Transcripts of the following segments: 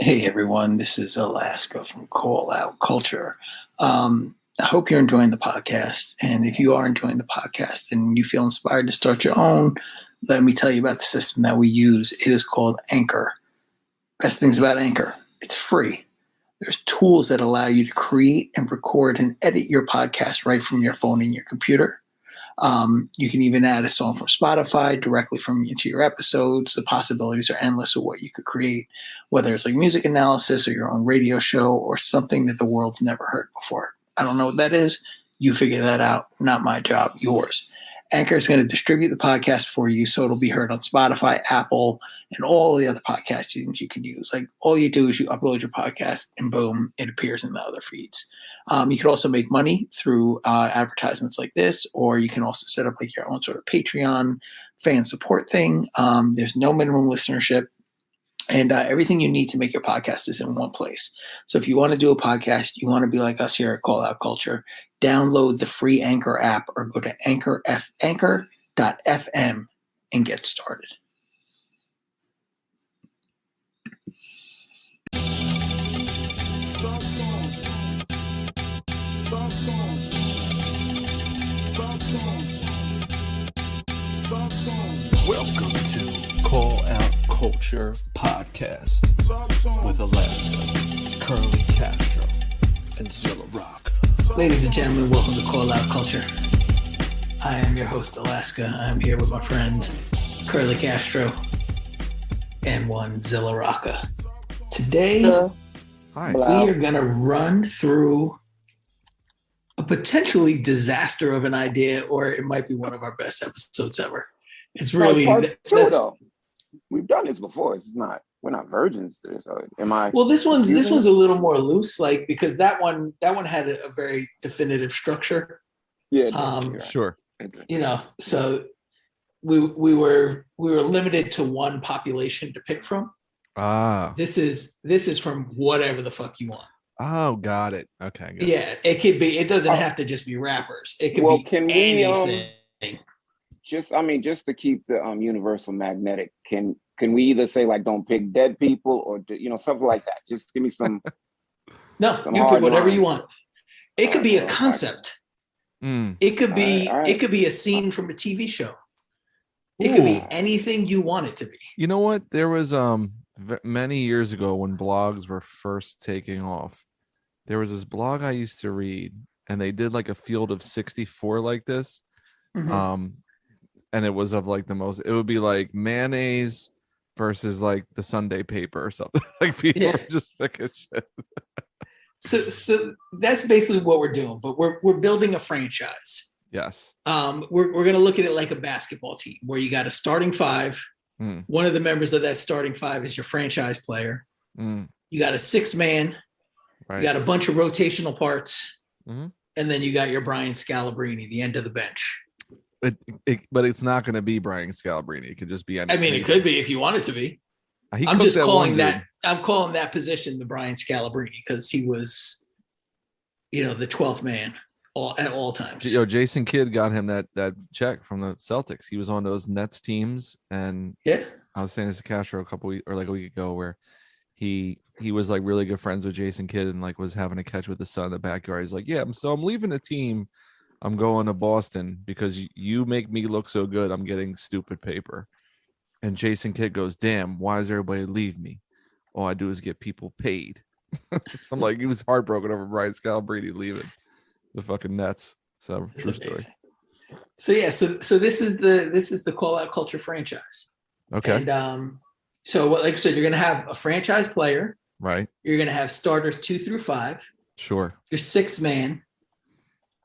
Hey everyone, this is Alaska from Call Out Culture. I hope you're enjoying the podcast. And if you are enjoying the podcast and you feel inspired to start your own, let me tell you about the system that we use. It is called Anchor. Best things about Anchor, it's free. There's tools that allow you to create and record and edit your podcast right from your phone and your computer. You can even add a song from Spotify directly into your episodes. The possibilities are endless of what you could create, whether it's like music analysis or your own radio show or something that the world's never heard before. I don't know what that is. You figure that out. Not my job, yours. Anchor is going to distribute the podcast for you, so it'll be heard on Spotify, Apple, and all the other podcast you can use. Like all you do is you upload your podcast, and boom, it appears in the other feeds. You can also make money through advertisements like this, or you can also set up like your own sort of Patreon fan support thing. There's no minimum listenership, and everything you need to make your podcast is in one place. So if you want to do a podcast, you want to be like us here at Call Out Culture, download the free Anchor app or go to anchor.fm and get started. Welcome to Call Out Culture Podcast with Alaska, Curly Castro, and Zilla Rock. Ladies and gentlemen, welcome to Call Out Culture. I am your host, Alaska. I'm here with my friends, Curly Castro and one Zilla Rocca. Today, we are going to run through a potentially disaster of an idea, or it might be one of our best episodes ever. It's really though. We've done this before. It's not. We're not virgins to this. So am I? Well, this one's a little more loose, like because that one had a very definitive structure. Yeah. Sure. You know, so we were limited to one population to pick from. This is from whatever the fuck you want. Oh, got it. Okay. Good. Yeah, it could be. It doesn't have to just be rappers. It could be anything. Just to keep the universal magnetic, can we either say like don't pick dead people or something like that? Just give me some. No, you pick whatever you want. It could be a concept. It could be it could be a scene from a TV show. It could be anything you want it to be. You know what? There was many years ago when blogs were first taking off. There was this blog I used to read, and they did like a field of 64 like this. Mm-hmm. And it was of like it would be like mayonnaise versus like the Sunday paper or something. Like people were just picking shit. So that's basically what we're doing, but we're building a franchise. Yes. We're gonna look at it like a basketball team where you got a starting five. One of the members of that starting five is your franchise player. You got a 6-man. Right. You got a bunch of rotational parts, and then you got your Brian Scalabrine, the end of the bench. But it's not going to be Brian Scalabrine. It could just be anything. I mean, it could be if you want it to be. I'm just calling that. I'm calling that position the Brian Scalabrine because he was, the 12th man at all times. Jason Kidd got him that check from the Celtics. He was on those Nets teams, and I was saying this to Castro a week ago, where he was like really good friends with Jason Kidd and like was having a catch with his son in the backyard. He's like, I'm leaving the team. I'm going to Boston because you make me look so good. I'm getting stupid paper. And Jason Kidd goes, damn, why does everybody leave me? All I do is get people paid. I'm like, he was heartbroken over Brian Scalabrine leaving the fucking Nets. So true story. So this is the Call Out Culture franchise. Okay. And so like I said, you're gonna have a franchise player. Right. You're gonna have starters 2 through 5. Sure. Your 6-man.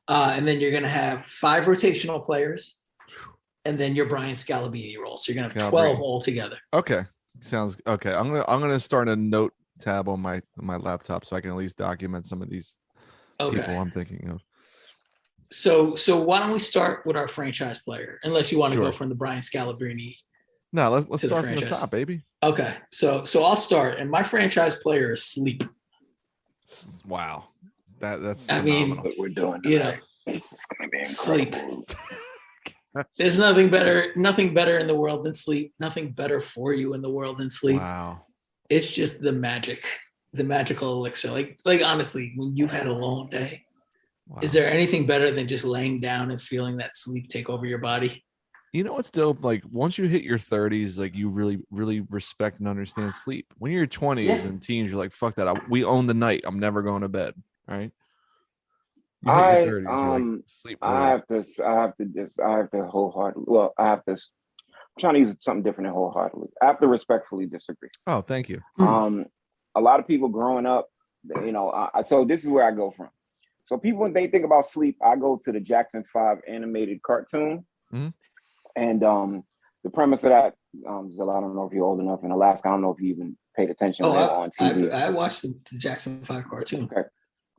And then you're going to have 5 rotational players, and then your Brian Scalabrine role. So you're going to have 12 altogether. Okay, sounds okay. I'm gonna start a note tab on my laptop so I can at least document some of these people I'm thinking of. So why don't we start with our franchise player? Unless you want to go from the Brian Scalabrine. No, let's start from the top, baby. Okay, so I'll start, and my franchise player is Sleep. Wow. That's I mean, what we're doing. This is going to be Sleep. incredible. There's nothing better in the world than sleep. Nothing better for you in the world than sleep. Wow. it's just the magical elixir. Like honestly, when you've had a long day, is there anything better than just laying down and feeling that sleep take over your body? You know what's dope? Like once you hit your 30s, like you really, really respect and understand sleep. When you're 20s and teens, you're like, fuck that. We own the night. I'm never going to bed. Right. I have to wholeheartedly. Well, I'm trying to use something different than wholeheartedly. I have to respectfully disagree. Oh, thank you. A lot of people growing up, so this is where I go from. So people, when they think about sleep, I go to the Jackson 5 animated cartoon. Mm-hmm. And the premise of that, Zilla, I don't know if you're old enough. In Alaska, I don't know if you even paid attention on TV. I watched the Jackson 5 cartoon. Okay.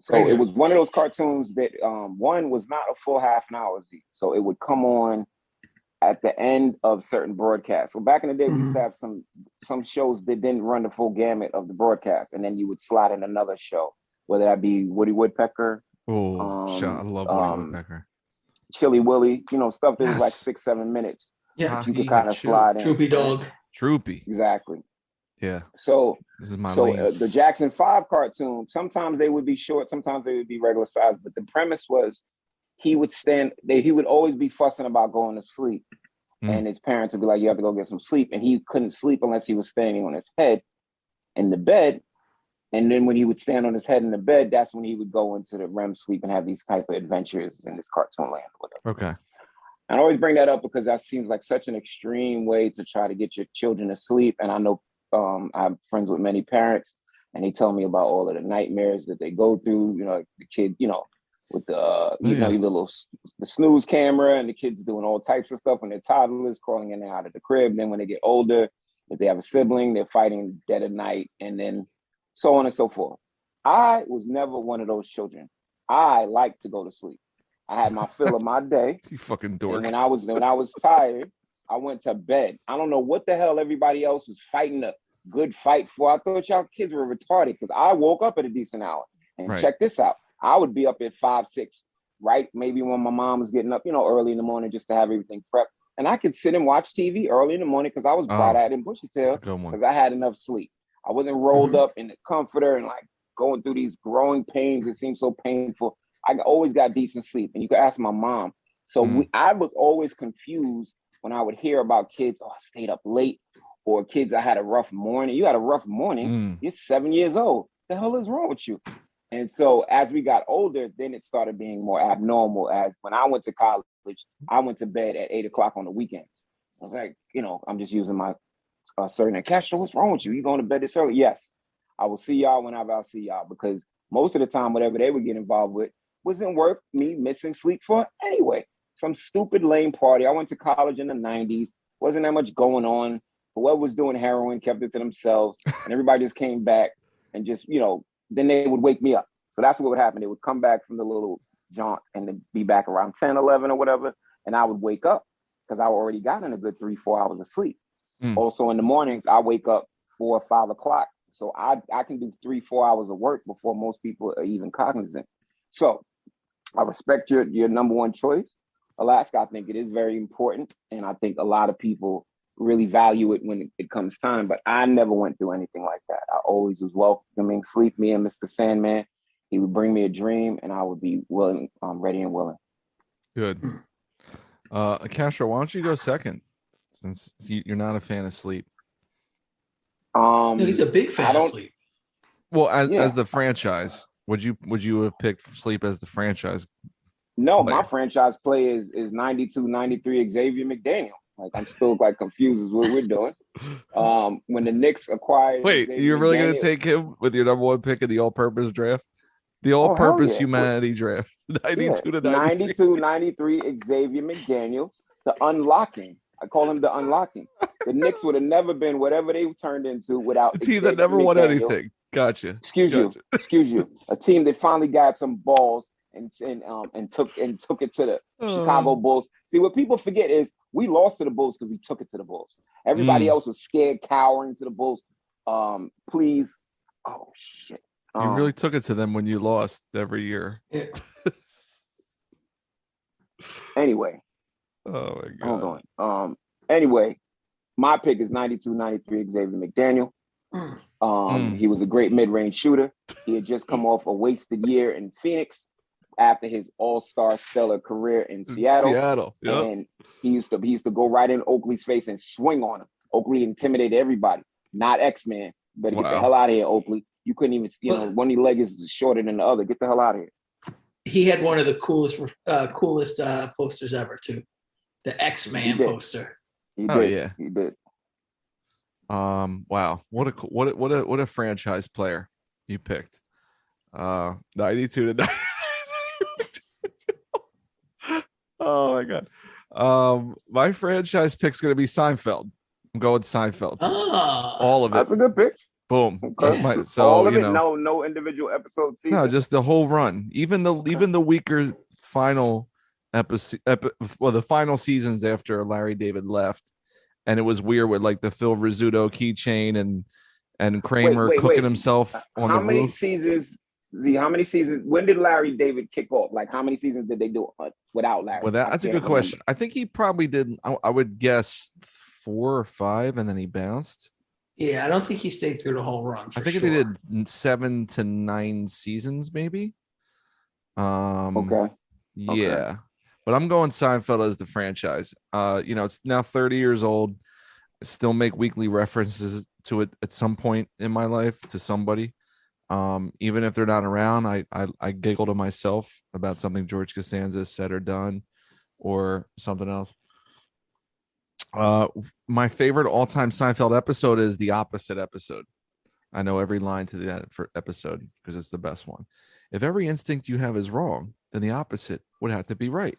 So it was one of those cartoons that one was not a full half an hour. So it would come on at the end of certain broadcasts. So back in the day, we used to have some shows that didn't run the full gamut of the broadcast. And then you would slot in another show, whether that be Woody Woodpecker. Oh, I love Woody Woodpecker. Chili Willy, stuff that was like 6-7 minutes. Yeah, you could kind of slide in. Troopy Dog. Troopy. Exactly. Yeah. So this is my the Jackson 5 cartoon, sometimes they would be short, sometimes they would be regular size. But the premise was he would always be fussing about going to sleep. And his parents would be like, you have to go get some sleep. And he couldn't sleep unless he was standing on his head in the bed. And then when he would stand on his head in the bed, that's when he would go into the REM sleep and have these type of adventures in this cartoon land. Okay. I always bring that up because that seems like such an extreme way to try to get your children to sleep. And I know I'm friends with many parents, and they tell me about all of the nightmares that they go through. The kid, with the the snooze camera, and the kids doing all types of stuff when they're toddlers, crawling in and out of the crib. Then when they get older, if they have a sibling, they're fighting dead of night, and then so on and so forth. I was never one of those children. I like to go to sleep. I had my fill of my day. You fucking dork. And when I was tired, I went to bed. I don't know what the hell everybody else was fighting a good fight for. I thought y'all kids were retarded because I woke up at a decent hour. And check this out. I would be up at 5, 6, right? Maybe when my mom was getting up, early in the morning just to have everything prepped. And I could sit and watch TV early in the morning because I was bright-eyed and bushy-tailed because I had enough sleep. I wasn't rolled up in the comforter and like going through these growing pains. It seemed so painful. I always got decent sleep. And you could ask my mom. So I was always confused when I would hear about kids, I stayed up late, or kids, I had a rough morning. You had a rough morning. You're 7 years old. The hell is wrong with you? And so as we got older, then it started being more abnormal. As when I went to college, I went to bed at 8 o'clock on the weekends. I was like, I'm just using my certain Castro, what's wrong with you? You going to bed this early? Yes. I will see y'all whenever I'll see y'all, because most of the time, whatever they would get involved with wasn't worth me missing sleep for anyway. Some stupid lame party. I went to college in the 90s. Wasn't that much going on. Whoever was doing heroin kept it to themselves. And everybody just came back and just, then they would wake me up. So that's what would happen. They would come back from the little jaunt and then be back around 10, 11 or whatever. And I would wake up because I already gotten a good 3-4 hours of sleep. Also in the mornings, I wake up 4 or 5 o'clock. So I can do 3-4 hours of work before most people are even cognizant. So I respect your number one choice, Alaska. I think it is very important. And I think a lot of people really value it when it comes time. But I never went through anything like that. I always was welcoming sleep. Me and Mr. Sandman, he would bring me a dream and I would be willing, ready and willing. Good. Castro, why don't you go second? Since you're not a fan of sleep. No, he's a big fan of sleep. Well, as the franchise, would you have picked sleep as the franchise? No, my franchise play is 92, 93 Xavier McDaniel. Like I'm still like confused as what we're doing. When the Knicks acquired, wait, you're really going to take him with your number one pick in the all-purpose draft? The all-purpose humanity draft. 92 to 92, 93 Xavier McDaniel, the unlocking. I call him the unlocking. The Knicks would have never been whatever they turned into without a team that never won anything. Gotcha. Excuse you. A team that finally got some balls and took it to the Chicago Bulls. See, what people forget is we lost to the Bulls because we took it to the Bulls. Everybody else was scared, cowering to the Bulls. Please. Oh shit. You really took it to them when you lost every year. Yeah. Anyway. Oh my God. Hold on. Anyway, my pick is 92, 93 Xavier McDaniel. He was a great mid-range shooter. He had just come off a wasted year in Phoenix after his all-star stellar career in Seattle. Yep. And he used to go right in Oakley's face and swing on him. Oakley intimidated everybody. Not X-Man. Better get the hell out of here, Oakley. You couldn't even, one of your legs is shorter than the other. Get the hell out of here. He had one of the coolest posters ever too. The X-Man poster. He did. Wow. What a franchise player you picked. 92 to 93. Oh my God. My franchise pick's gonna be Seinfeld. I'm going Seinfeld. All of it. That's a good pick. Boom. Okay. That's all of it. No individual episode season. No, just the whole run. Even the weaker final episode. The final seasons after Larry David left, and it was weird with like the Phil Rizzuto keychain and Kramer cooking himself on the roof. How many seasons? When did Larry David kick off? Like, how many seasons did they do without Larry? That's a good question. I think he probably did. I would guess 4 or 5, and then he bounced. Yeah, I don't think he stayed through the whole run. I think they did 7 to 9 seasons, maybe. Okay. Yeah, but I'm going Seinfeld as the franchise. It's now 30 years old. I still make weekly references to it at some point in my life to somebody. Even if they're not around, I giggle to myself about something George Costanza said or done, or something else. My favorite all-time Seinfeld episode is the opposite episode. I know every line to that episode because it's the best one. If every instinct you have is wrong, then the opposite would have to be right.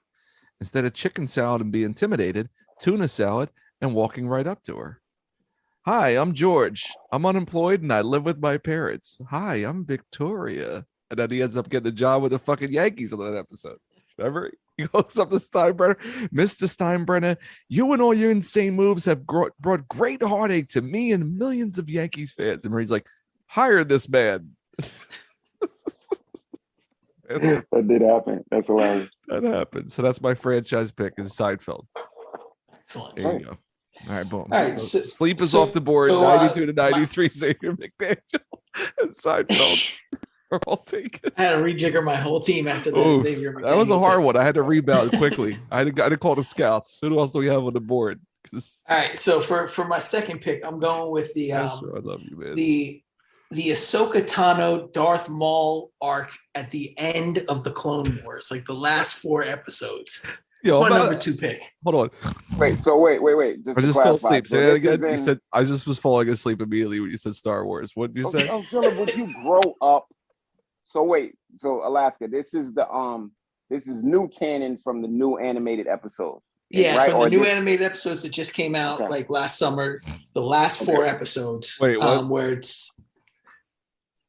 Instead of chicken salad and be intimidated, tuna salad and walking right up to her. Hi, I'm George. I'm unemployed and I live with my parents. Hi, I'm Victoria. And then he ends up getting a job with the fucking Yankees on that episode. Remember? He goes up to Steinbrenner. Mr. Steinbrenner, you and all your insane moves have brought great heartache to me and millions of Yankees fans. And he's like, hire this man. That did happen. That's hilarious. That happened. So that's my franchise pick is Seinfeld. Excellent. There you go. All right, boom. All right, so Sleep is off the board. 92 to 93, Xavier McDaniel and Seinfeld are all taken. I had to rejigger my whole team after that. Xavier McDaniel. That was a hard one. I had to rebound quickly. I had to call the scouts. Who else do we have on the board? All right, so for my second pick, I'm going with the I love you, man. The Ahsoka Tano Darth Maul arc at the end of the Clone Wars, like the last 4 episodes. It's my number 2 pick. Hold on. Wait. I just fell asleep. Say that again. You said I just was falling asleep immediately when you said Star Wars. What did you say? Oh, Philip, would you grow up? So Alaska, this is new canon from the new animated episode. Yeah, right? From the new animated episodes that just came out like last summer. The last 4 episodes. Wait, what? Where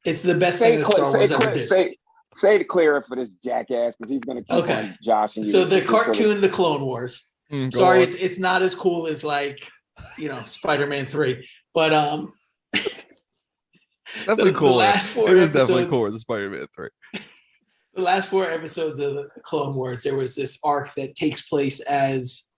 it's the best thing that Star Wars ever did. Say it clearer for this jackass because he's going to keep on joshing you. So the cartoon, The Clone Wars. Sorry, it's not as cool as Spider-Man 3, but definitely cool. The last 4 it is episodes, definitely cool. The Spider-Man 3. The last 4 episodes of the Clone Wars, there was this arc that takes place as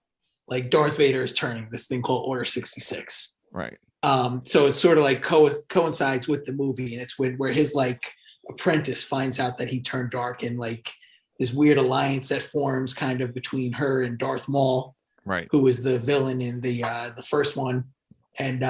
like Darth Vader is turning this thing called Order 66. Right. So it's sort of like coincides with the movie, and it's where his like apprentice finds out that he turned dark, and like this weird alliance that forms kind of between her and Darth Maul, right, who was the villain in the first one. And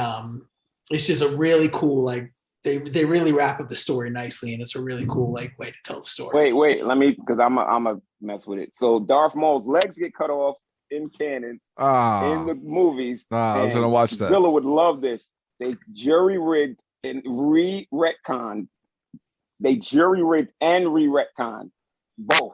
it's just a really cool, like they really wrap up the story nicely, and it's a really cool like way to tell the story. Wait, let me, because I'm a mess with it. So Darth Maul's legs get cut off in canon in the movies. I was gonna watch that. Zilla would love this. They jury-rigged and re-retconned. They jury-rigged and re-retconned both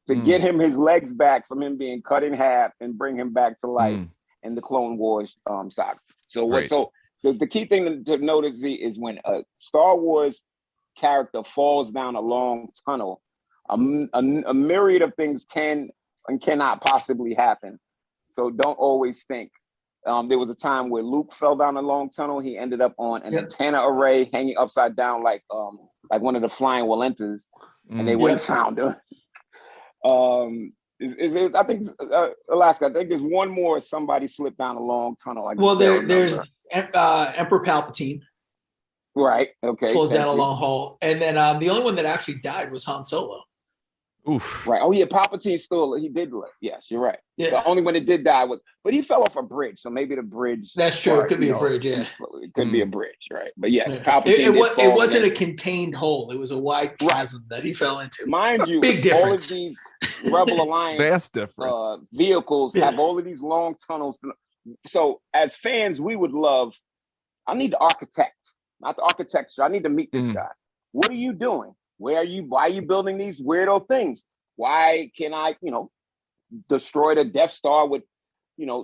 to get him his legs back from him being cut in half and bring him back to life in the Clone Wars saga. So the key thing to notice is when a Star Wars character falls down a long tunnel, a myriad of things can and cannot possibly happen. So don't always think. There was a time where Luke fell down a long tunnel. He ended up on an antenna array hanging upside down like one of the flying Walentas, and they went and found him. I think Alaska. I think there's one more. Somebody slipped down a long tunnel. There's Emperor Palpatine. Right. Okay. Falls down a long hole. And then the only one that actually died was Han Solo. Oof. Right. Oh yeah, Palpatine still he did live. Yes, you're right. Yeah. The only one that did die was, but he fell off a bridge, so maybe the bridge. That's true. It could be a bridge. Yeah. It could be a bridge. Right. But yes, Palpatine. It wasn't a contained hole. It was a wide chasm that he fell into. Mind you, big difference. All of these Rebel Alliance vast difference vehicles have all of these long tunnels. So as fans, we would love. I need the architect, not the architecture. I need to meet this guy. What are you doing? Why are you building these weirdo things? Why can I, destroy the Death Star with,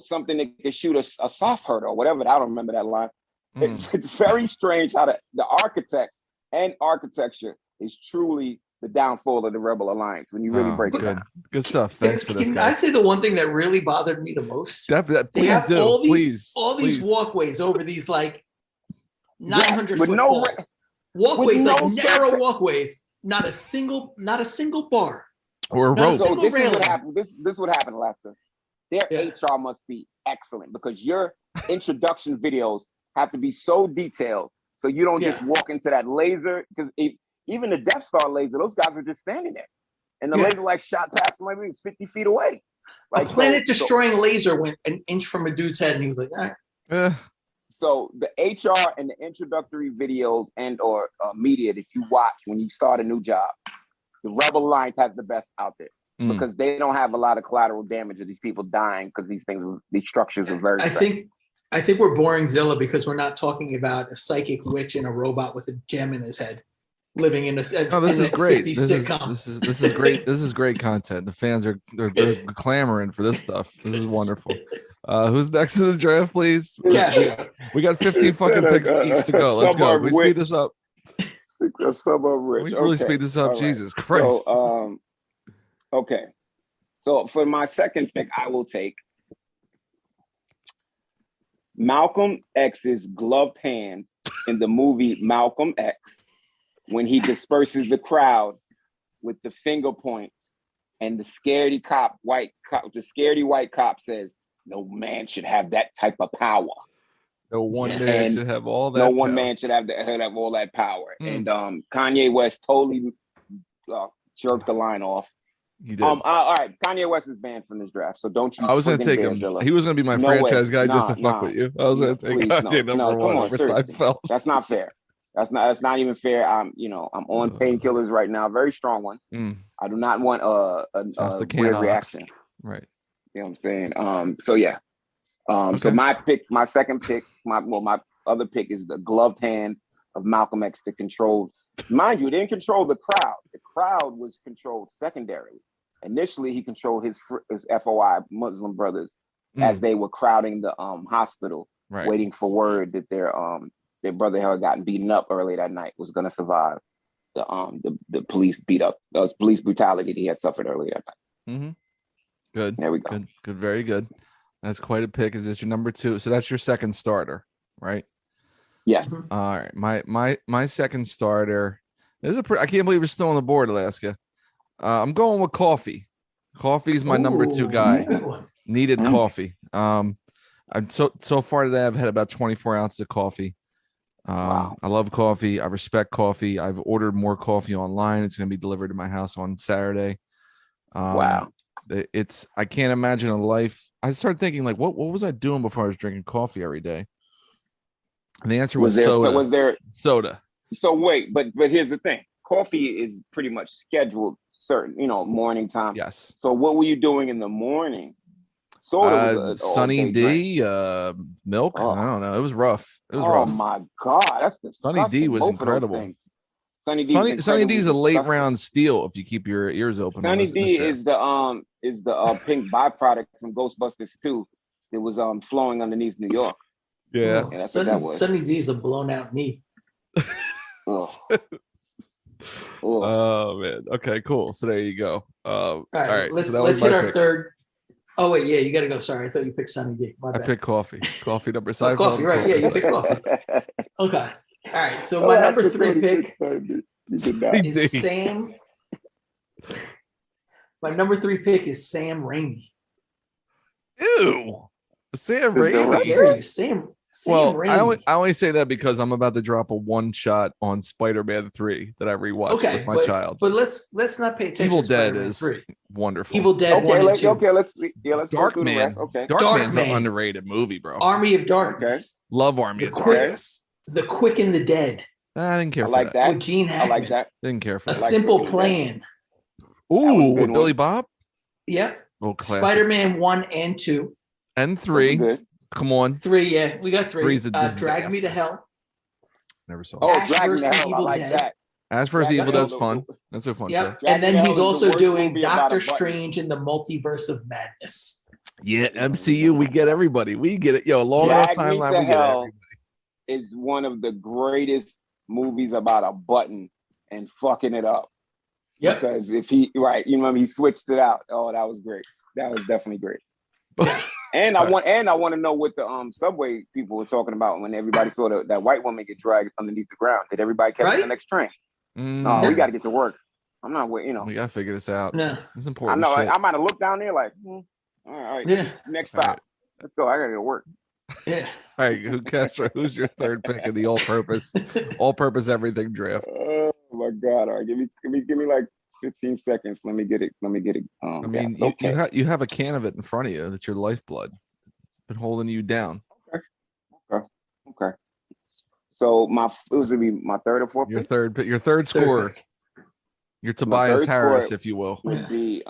something that can shoot a soft hurt or whatever? I don't remember that line. It's very strange how the architect and architecture is truly the downfall of the Rebel Alliance when you really break it down. Good stuff. Thanks for this. Can I say the one thing that really bothered me the most? They have all these walkways over these like 900 foot no walls. Walkways, like narrow walkways. Not a single bar or a road. So this is what happened. This would happen, Alaska. Their HR must be excellent because your introduction videos have to be so detailed, so you don't just walk into that laser. Because even the Death Star laser, those guys were just standing there, and the laser shot past them like he was 50 feet away. Like a planet-destroying laser went an inch from a dude's head, and he was like, "All right." So the HR and the introductory videos and or media that you watch when you start a new job, the Rebel Alliance has the best out there because they don't have a lot of collateral damage of these people dying because these structures are very. I think we're boring Zilla because we're not talking about a psychic witch and a robot with a gem in his head living in a. Oh, this is great. This is great. This is great content. The fans are they're clamoring for this stuff. This is wonderful. Who's next in the draft, please? Yeah. We got 15 fucking picks each to go. Let's go. We speed this up. We really speed this up. Right. Jesus Christ. So, okay. So for my second pick, I will take Malcolm X's gloved hand in the movie Malcolm X when he disperses the crowd with the finger points and the scaredy white cop says, "No man should have that type of power. No one man should have all that. No one man should have all that power." And Kanye West totally jerked the line off. He did. All right, Kanye West is banned from this draft, so don't you? I was going to take him. He was going to be my franchise guy just to fuck with you. I was going to take Kanye number one over Seinfeld. That's not fair. That's not even fair. I'm on painkillers right now, very strong ones. I do not want a weird reaction. Right. You know what I'm saying? So yeah. So my second pick, my other pick is the gloved hand of Malcolm X that controls. Mind you, it didn't control the crowd. The crowd was controlled secondarily. Initially, he controlled his FOI Muslim brothers as they were crowding the hospital, waiting for word that their brother had gotten beaten up early that night was going to survive the police police brutality that he had suffered earlier that night. Mm-hmm. Good. There we go. Good. Very good. That's quite a pick. Is this your number two? So that's your second starter, right? Yes. All right. My second starter. I can't believe we're still on the board, Alaska. I'm going with coffee. Coffee's my number two guy. Needed coffee. I'm so far today I've had about 24 ounces of coffee. Wow. I love coffee. I respect coffee. I've ordered more coffee online. It's going to be delivered to my house on Saturday. Wow. I can't imagine a life. I started thinking like, what was I doing before I was drinking coffee every day? And the answer was soda. Was there soda? So wait, but here's the thing. Coffee is pretty much scheduled certain, morning time. Yes. So what were you doing in the morning? Soda Sunny D, milk. I don't know. It was rough. It was rough. Oh my God. That's disgusting. Sunny D was incredible. Sunny D is a late round steal if you keep your ears open. Sunny D is the pink byproduct from Ghostbusters 2. It was flowing underneath New York. Yeah. Sunny D is a blown out knee. Oh man. Okay, cool. So there you go. All right. Let's hit our third. Oh wait, yeah, you gotta go. Sorry, I thought you picked Sunny D. I picked coffee. Coffee number seven. Coffee, right? Yeah, you picked coffee. Okay. All right. So my number three pick is Sam. My number three pick is Sam Raimi. Ew. Sam Raimi. How dare you? Well, I only say that because I'm about to drop a one shot on Spider-Man 3 that I rewatched with my child. But let's not pay attention. Evil to Dead Spider-Man is 3. wonderful. Evil Dead 1 and 2. Okay, let's Dark go through the rest. Okay. Darkman's an underrated movie, bro. Army of Darkness. Okay. Love Army of Darkness. The Quick and the Dead. I didn't care for that. With Gene Hackman. I like that. Didn't care for that. A Simple Plan. Ooh, with Billy Bob? Yep. Oh, Spider-Man 1 and 2. And 3. Come on. 3, yeah. We got 3. Drag Me to Hell. Never saw it. Drag Me to Hell. I like that. Ash vs. Evil Dead's fun. That's a fun show. And then he's also doing Doctor Strange in the Multiverse of Madness. Yeah, MCU, we get everybody. We get it. Yo, long enough timeline, we get everybody. Is one of the greatest movies about a button and fucking it up. Yep. Because if he he switched it out. Oh, that was great. That was definitely great. And I want to know what the subway people were talking about when everybody saw that white woman get dragged underneath the ground. Did everybody catch the next train? No, we got to get to work. I'm not waiting. We got to figure this out. No, it's important. I know. I might have looked down there like, all right. Yeah. Next stop. Right. Let's go. I got to go to work. Yeah. All right, Castro, who's your third pick in the all-purpose everything draft? Oh my God! All right, give me like 15 seconds. Let me get it. I mean, you have a can of it in front of you. That's your lifeblood. It's been holding you down. Okay. So it was gonna be my third or fourth. Your third scorer. Your Tobias Harris, if you will. Would be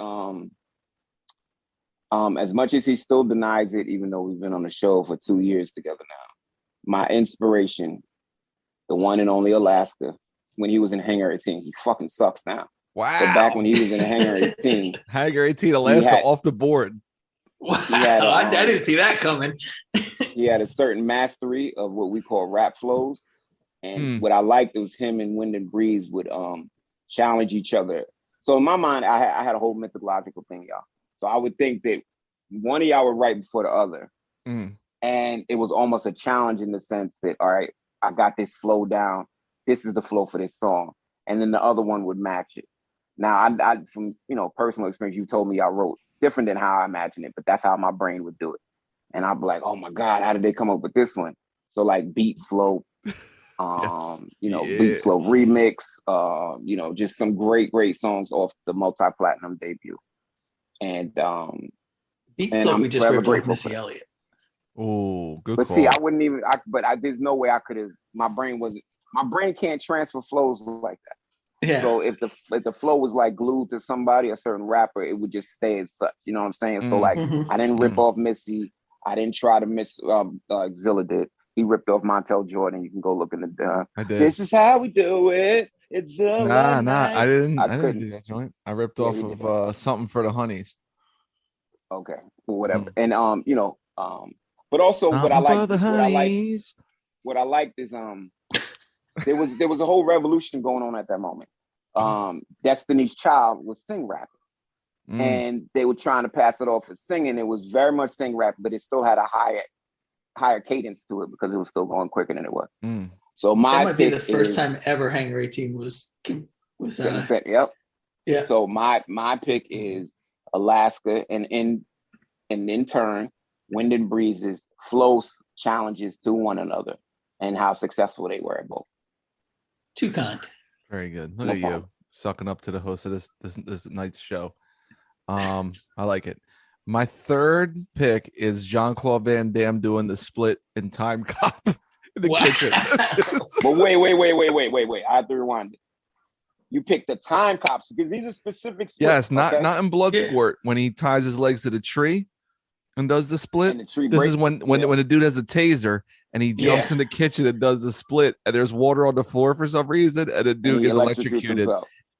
as much as he still denies it, even though we've been on the show for 2 years together now. My inspiration, the one and only Alaska, when he was in Hangar 18, he fucking sucks now. Wow. But back when he was in Hangar 18, Hangar 18, Alaska off the board. Wow. I didn't see that coming. He had a certain mastery of what we call rap flows. And what I liked was him and Wind and Breeze would challenge each other. So in my mind, I had a whole mythological thing, y'all. So I would think that one of y'all would write before the other. And it was almost a challenge in the sense that, all right, I got this flow down. This is the flow for this song. And then the other one would match it. Now, I from personal experience, you told me I wrote different than how I imagine it, but that's how my brain would do it. And I'd be like, oh my God, how did they come up with this one? So like Beat Slope, Beat Slope remix, just some great songs off the multi-platinum debut. And Beat Slope, we just ripped off Missy Elliott. Oh, good but call. See, I wouldn't even. There's no way I could have. My brain can't transfer flows like that. Yeah. So if the flow was like glued to somebody, a certain rapper, it would just stay as such. You know what I'm saying? So like, I didn't rip off Missy. I didn't try to miss. Zilla did. He ripped off Montel Jordan. You can go look in the. I did. This is how we do it. It's Nah. I didn't do that joint. I ripped off of Something for the Honeys. Okay, well, whatever. And but also what I liked is there was a whole revolution going on at that moment. Destiny's Child was sing rapping. And they were trying to pass it off as singing. It was very much sing rap, but it still had a higher cadence to it because it was still going quicker than it was. So that might be the first time ever Hangar 18 was yep. Yeah. So my pick is Alaska, and in turn, Wind and Breeze's flow challenges to one another and how successful they were at both. Too kind. Very good. Look at you sucking up to the host of this night's show. I like it. My third pick is Jean-Claude Van Damme doing the split in Time Cop in the kitchen. But wait. I have to rewind it. You picked the Time Cops because these are specific splits. Yes, not in Bloodsport when he ties his legs to the tree and does the split. This is when the dude has the taser and he jumps in the kitchen and does the split, and there's water on the floor for some reason, and the dude gets electrocuted.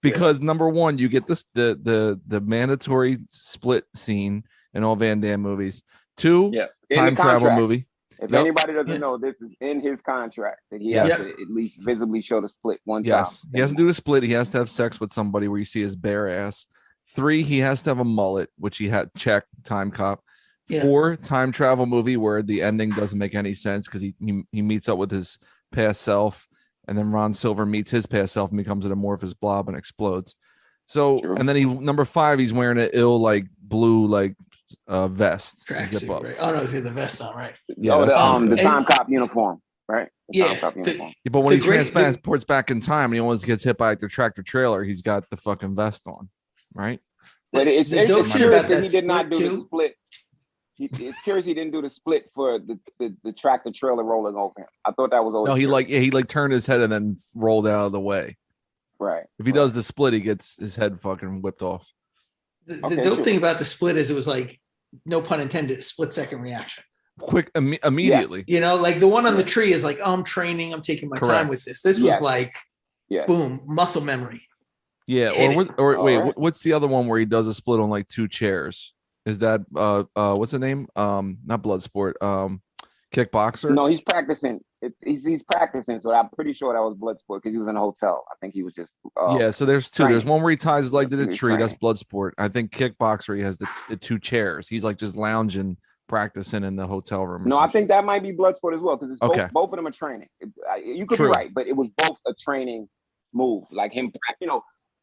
Because number one, you get this the mandatory split scene in all Van Damme movies. Two, time travel movie. If anybody doesn't know, this is in his contract that he has to at least visibly show the split one time. Yes, he has to do the split. He has to have sex with somebody where you see his bare ass. 3, he has to have a mullet, which he had checked. Time Cop. 4, time travel movie where the ending doesn't make any sense because he meets up with his past self, and then Ron Silver meets his past self and becomes an amorphous blob and explodes. So, and then number 5, he's wearing an ill like blue like vest. Tracksuit, right? Oh no, he's got the vest on, right? Yeah, the time cop uniform, right? But when he transports back in time and he almost gets hit by like the tractor trailer, he's got the fucking vest on, right? But it's curious that he did not do the split. It's curious he didn't do the split for the tractor trailer rolling over him. I thought that was always. No, he turned his head and then rolled out of the way. Right. If he does the split, he gets his head fucking whipped off. The dope thing about the split is it was like, no pun intended, a split-second reaction. Quick, immediately. Yeah. You know, like the one on the tree is like, oh, I'm training, I'm taking my time with this. This was like, boom, muscle memory. Yeah, what's the other one where he does a split on like 2 chairs? Is that what's the name? Not Bloodsport, kickboxer? No, he's practicing. He's practicing, so I'm pretty sure that was Bloodsport because he was in a hotel. I think he was just so there's 2. Training. There's one where he ties his leg to the tree. Training. That's Bloodsport. I think kickboxer, he has the 2 chairs. He's like just lounging, practicing in the hotel room. No, I think that might be Bloodsport as well because both of them are training. You could be right, but it was both a training move, like him,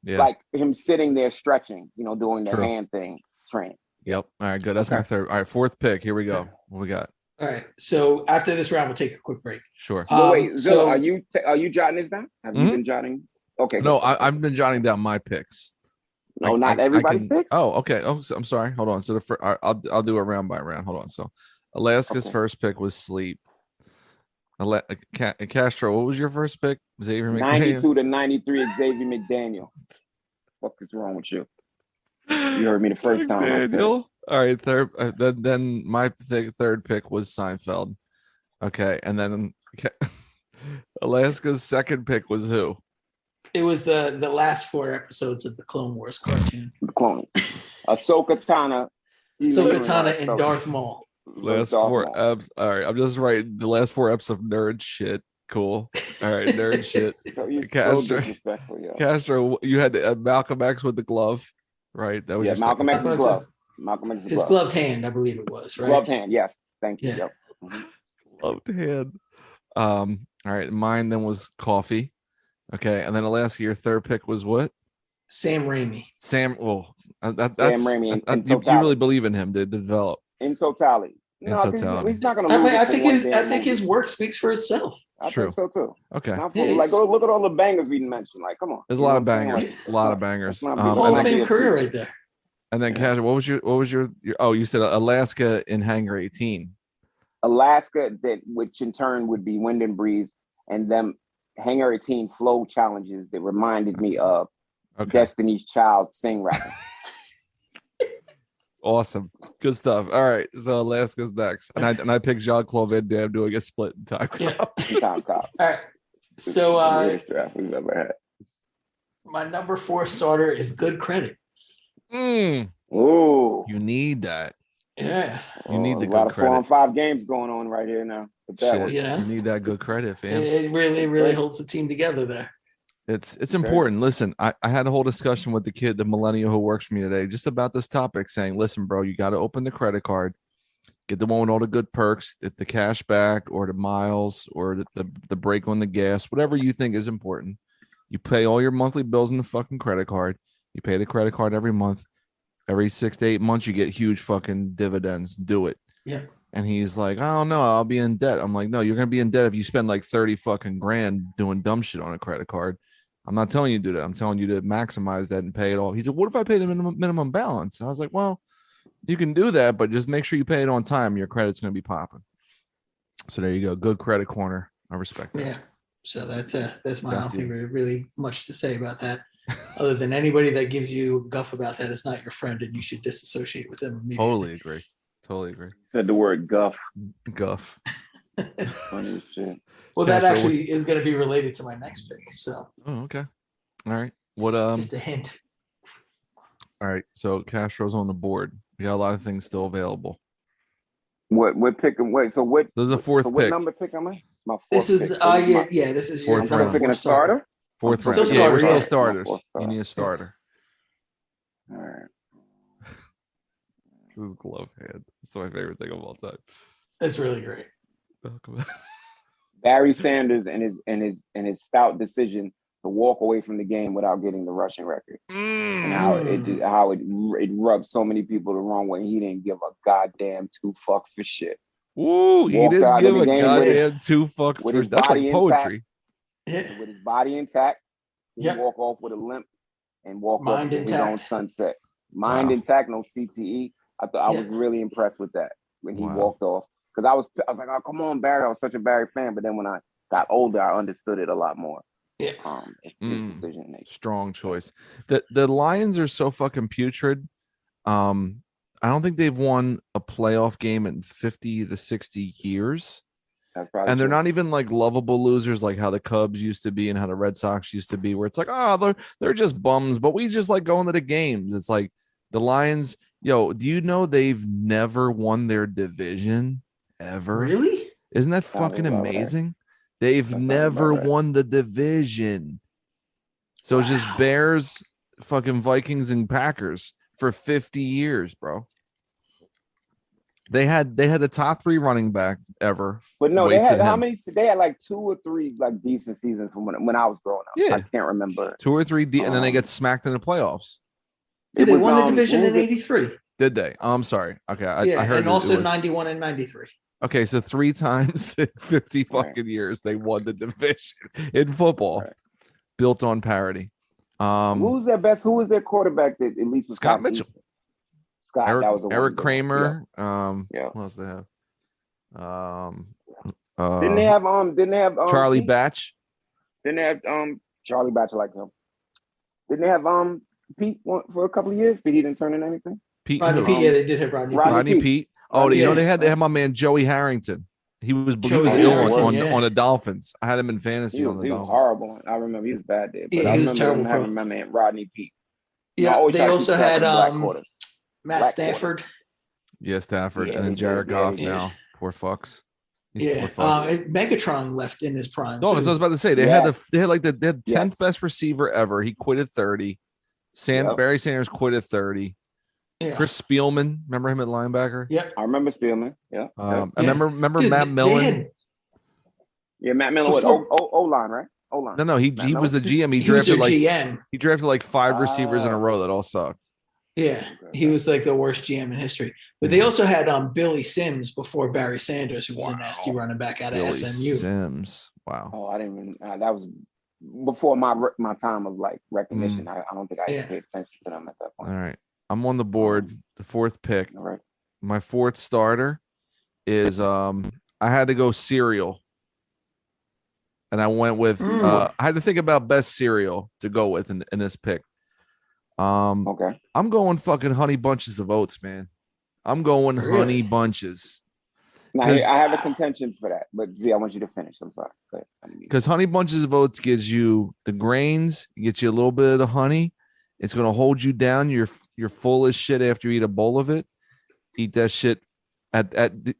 like him sitting there stretching, doing the hand thing, training. Yep. All right, good. That's my third. All right, 4th pick. Here we go. What we got? All right. So after this round, we'll take a quick break. Sure. Wait, so are you jotting this down? Have you been jotting? Okay. No, I've been jotting down my picks. No, not everybody's picks. Oh, okay. Oh, so I'm sorry. Hold on. So I'll do it round by round. Hold on. So Alaska's first pick was sleep. Castro, what was your first pick? Xavier Mcdaniel. 92 to 93, Xavier Mcdaniel. What is wrong with you? You heard me the first time. Daniel. All right, third. Then my third pick was Seinfeld. Okay, and then Alaska's second pick was who? It was the last 4 episodes of the Clone Wars cartoon. The Clone. Ahsoka Tano and Darth Maul. Last 4 eps. All right, I'm just writing the last 4 eps of nerd shit. Cool. All right, nerd shit. Castro, you had Malcolm X with the glove, right? That was your Malcolm X's glove. His gloved hand, I believe it was, right? Gloved hand, yes. Thank you. Yeah. Yep. Mm-hmm. Gloved hand. All right, mine then was coffee. Okay, and then Alaska, your third pick was what? Sam Raimi. Sam Raimi. You really believe in him to develop in totality. He's not going to. I think his work speaks for itself. I think so too. Okay. Like, go look at all the bangers we mentioned. Like, come on. There's a lot of bangers. A lot of bangers. Hall of Fame career right there. And then, Cash, what was your? Oh, you said Alaska in Hangar 18. Alaska, which in turn would be Wind and Breeze, and them Hangar 18 flow challenges that reminded me of Destiny's Child sing rapping. Awesome, good stuff. All right, so Alaska's next, and I picked Jean-Claude Van Damme doing a split in time. Time cop. All right, so draft we've ever had. My number 4 starter is Good Credit. Ooh, you need that. Yeah, you need the a lot good of credit. 4-on-5 games going on right here now. You need that good credit, fam. It really holds the team together there. It's important. Listen, I had a whole discussion with the millennial who works for me today, just about this topic, saying, listen, bro, you got to open the credit card, get the one with all the good perks, the cash back or the miles or the break on the gas, whatever you think is important. You pay all your monthly bills in the fucking credit card. You pay the credit card every month. Every 6 to 8 months, you get huge fucking dividends. Do it. Yeah. And he's like, I don't know, I'll be in debt. I'm like, no, you're gonna be in debt if you spend like 30 fucking grand doing dumb shit on a credit card. I'm not telling you to do that. I'm telling you to maximize that and pay it all. He said, what if I pay the minimum balance? I was like, well, you can do that, but just make sure you pay it on time. Your credit's gonna be popping. So there you go. Good credit corner. I respect that. Yeah. So that's my, I don't think really much to say about that. Other than anybody that gives you guff about that is not your friend and you should disassociate with them immediately. Totally agree. Said the word guff. Funny shit. Well, that actually is going to be related to my next pick. So. Oh, okay. All right. What? Just a hint. All right. So Castro's on the board. We got a lot of things still available. What pick? Wait. So what? There's a fourth pick. What number pick am I? My fourth. This is pick. This is your fourth round. Picking a starter. Fourth round. Still We're still starters. starters. You need a starter. All right. This is glove hand. It's my favorite thing of all time. That's really great. Oh, come on. Barry Sanders and his stout decision to walk away from the game without getting the rushing record. And how it rubbed so many people the wrong way. He didn't give a goddamn two fucks for shit. Ooh, he didn't give a goddamn two fucks for that's like poetry. With his body intact, he walk off with a limp and walk off with his own sunset. Mind intact, no CTE. I was really impressed with that when he walked off. Because I was like, oh, come on, Barry. I was such a Barry fan. But then when I got older, I understood it a lot more. Yeah. It's his decision making. Strong choice. The Lions are so fucking putrid. I don't think they've won a playoff game in 50 to 60 years. And they're not even like lovable losers like how the Cubs used to be and how the Red Sox used to be, where it's like, oh, they're just bums, but we just like going to the games. It's like the Lions, do you know they've never won their division ever? Really? Isn't that fucking amazing? They've never won the division. So it's just Bears, fucking Vikings, and Packers for 50 years, bro. They had the top 3 running back ever. But no, they had how many? They had like 2 or 3 like decent seasons from when I was growing up. Yeah, I can't remember. 2 or 3, and then they get smacked in the playoffs. They won the division in '83. Did they? Oh, I'm sorry. Okay, I heard. And also 91 and 93. Okay, so 3 times in 50 fucking years they won the division in football, built on parity. Who's their best? Who was their quarterback that at least was Scott Mitchell? Scott, Eric Kramer. What else do they have? Didn't they have Charlie Batch? Didn't they have Charlie Batch like him? Didn't they have Pete for a couple of years, but he didn't turn in anything? Rodney Pete, they did have Rodney Pete. Oh, they had to have my man Joey Harrington. He was ill on the Dolphins. I had him in fantasy. He was horrible. I remember he was bad there. But I remember having my man Rodney Pete. Yeah, they also had Matt Stafford. Yeah, Stafford, and then Jared Goff. Now, poor fucks. Poor fucks. Megatron left in his prime. No, as I was about to say, they had 10th best receiver ever. He quit at 30. Barry Sanders quit at 30. Yeah. Chris Spielman, remember him at linebacker? Yeah, I remember Spielman. Yeah, I remember Dude, Matt Millen. Matt Millen was O-line, right? O-line. No, he was the GM. He drafted like 5 receivers in a row that all sucked. Yeah, he was like the worst GM in history. But they also had Billy Sims before Barry Sanders, who was a nasty running back out of SMU. Sims, wow. Oh, I didn't even. That was before my time of like recognition. I don't think I even paid attention to them at that point. All right, I'm on the board. The 4th pick. All right. My 4th starter is I had to go cereal. And I went with I had to think about best cereal to go with in this pick. Okay. I'm going fucking Honey Bunches of Oats, man. I'm going Honey Bunches. Now, I have a contention for that, but Z, I want you to finish. I'm sorry. Because Honey Bunches of Oats gives you the grains, gets you a little bit of the honey. It's going to hold you down. You're full as shit after you eat a bowl of it. Eat that shit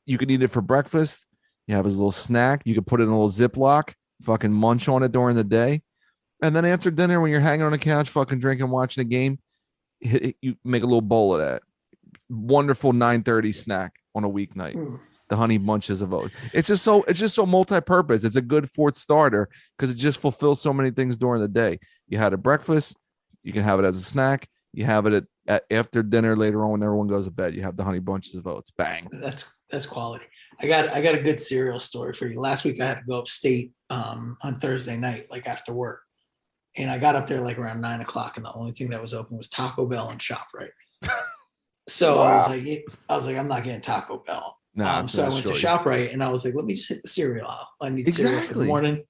you can eat it for breakfast. You have as a little snack. You can put it in a little Ziploc, fucking munch on it during the day. And then after dinner, when you're hanging on the couch, fucking drinking, watching a game, you make a little bowl of that. Wonderful 9:30 snack on a weeknight. The Honey Bunches of Oats. It's just so multi-purpose. It's a good 4th starter because it just fulfills so many things during the day. You had a breakfast, you can have it as a snack. You have it at after dinner later on when everyone goes to bed. You have the Honey Bunches of Oats. Bang. That's quality. I got a good cereal story for you. Last week I had to go upstate on Thursday night, like after work. And I got up there like around 9:00, and the only thing that was open was Taco Bell and ShopRite. So wow. I was like, I'm not getting Taco Bell. So I went to ShopRite, and I was like, let me just hit the cereal aisle. I need cereal for the morning.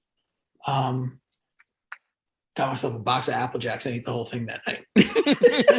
Got myself a box of Apple Jacks. I ate the whole thing that night.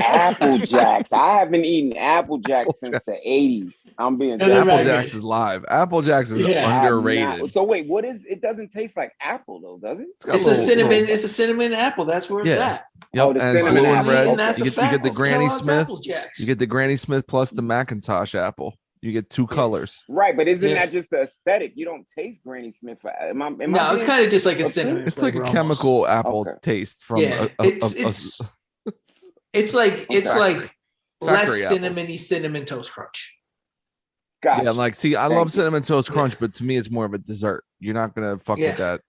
Apple Jacks. I haven't eaten Apple Jacks since the 80s. I'm being Apple Jacks is live. Apple Jacks is underrated. So wait, what is it? Doesn't taste like apple though, does it? It's a cinnamon. It's a cinnamon apple. That's where it's at. Yep. The and cinnamon blue and red. And that's you get the Granny Smith. You get the Granny Smith plus the Macintosh apple. You get 2 colors. Right, but isn't that just the aesthetic? You don't taste Granny Smith. No, it's kind of just like a cinnamon. It's like a chemical apple taste from. It's like less cinnamony cinnamon toast crunch. Gotcha. Yeah, I love cinnamon toast crunch, but to me, it's more of a dessert. You're not gonna fuck with that.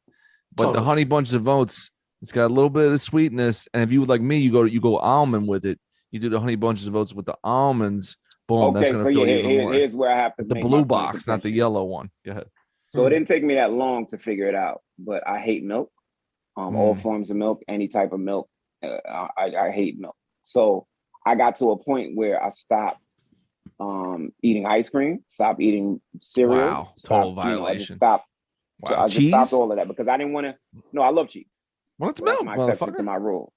But the Honey Bunches of Oats, It's got a little bit of sweetness. And if you would like me, you go almond with it. You do the honey bunches of oats with the almonds. Boom, that's going to fill you even more. Here's where I have to the blue box, not the yellow one. Go ahead. So it didn't take me that long to figure it out, but I hate milk. All forms of milk, any type of milk. I hate milk. So I got to a point where I stopped eating ice cream, stopped eating cereal. Wow, total violation. I just stopped all of that because I didn't want to. No, I love cheese. Well, it's milk, my exception to my rule.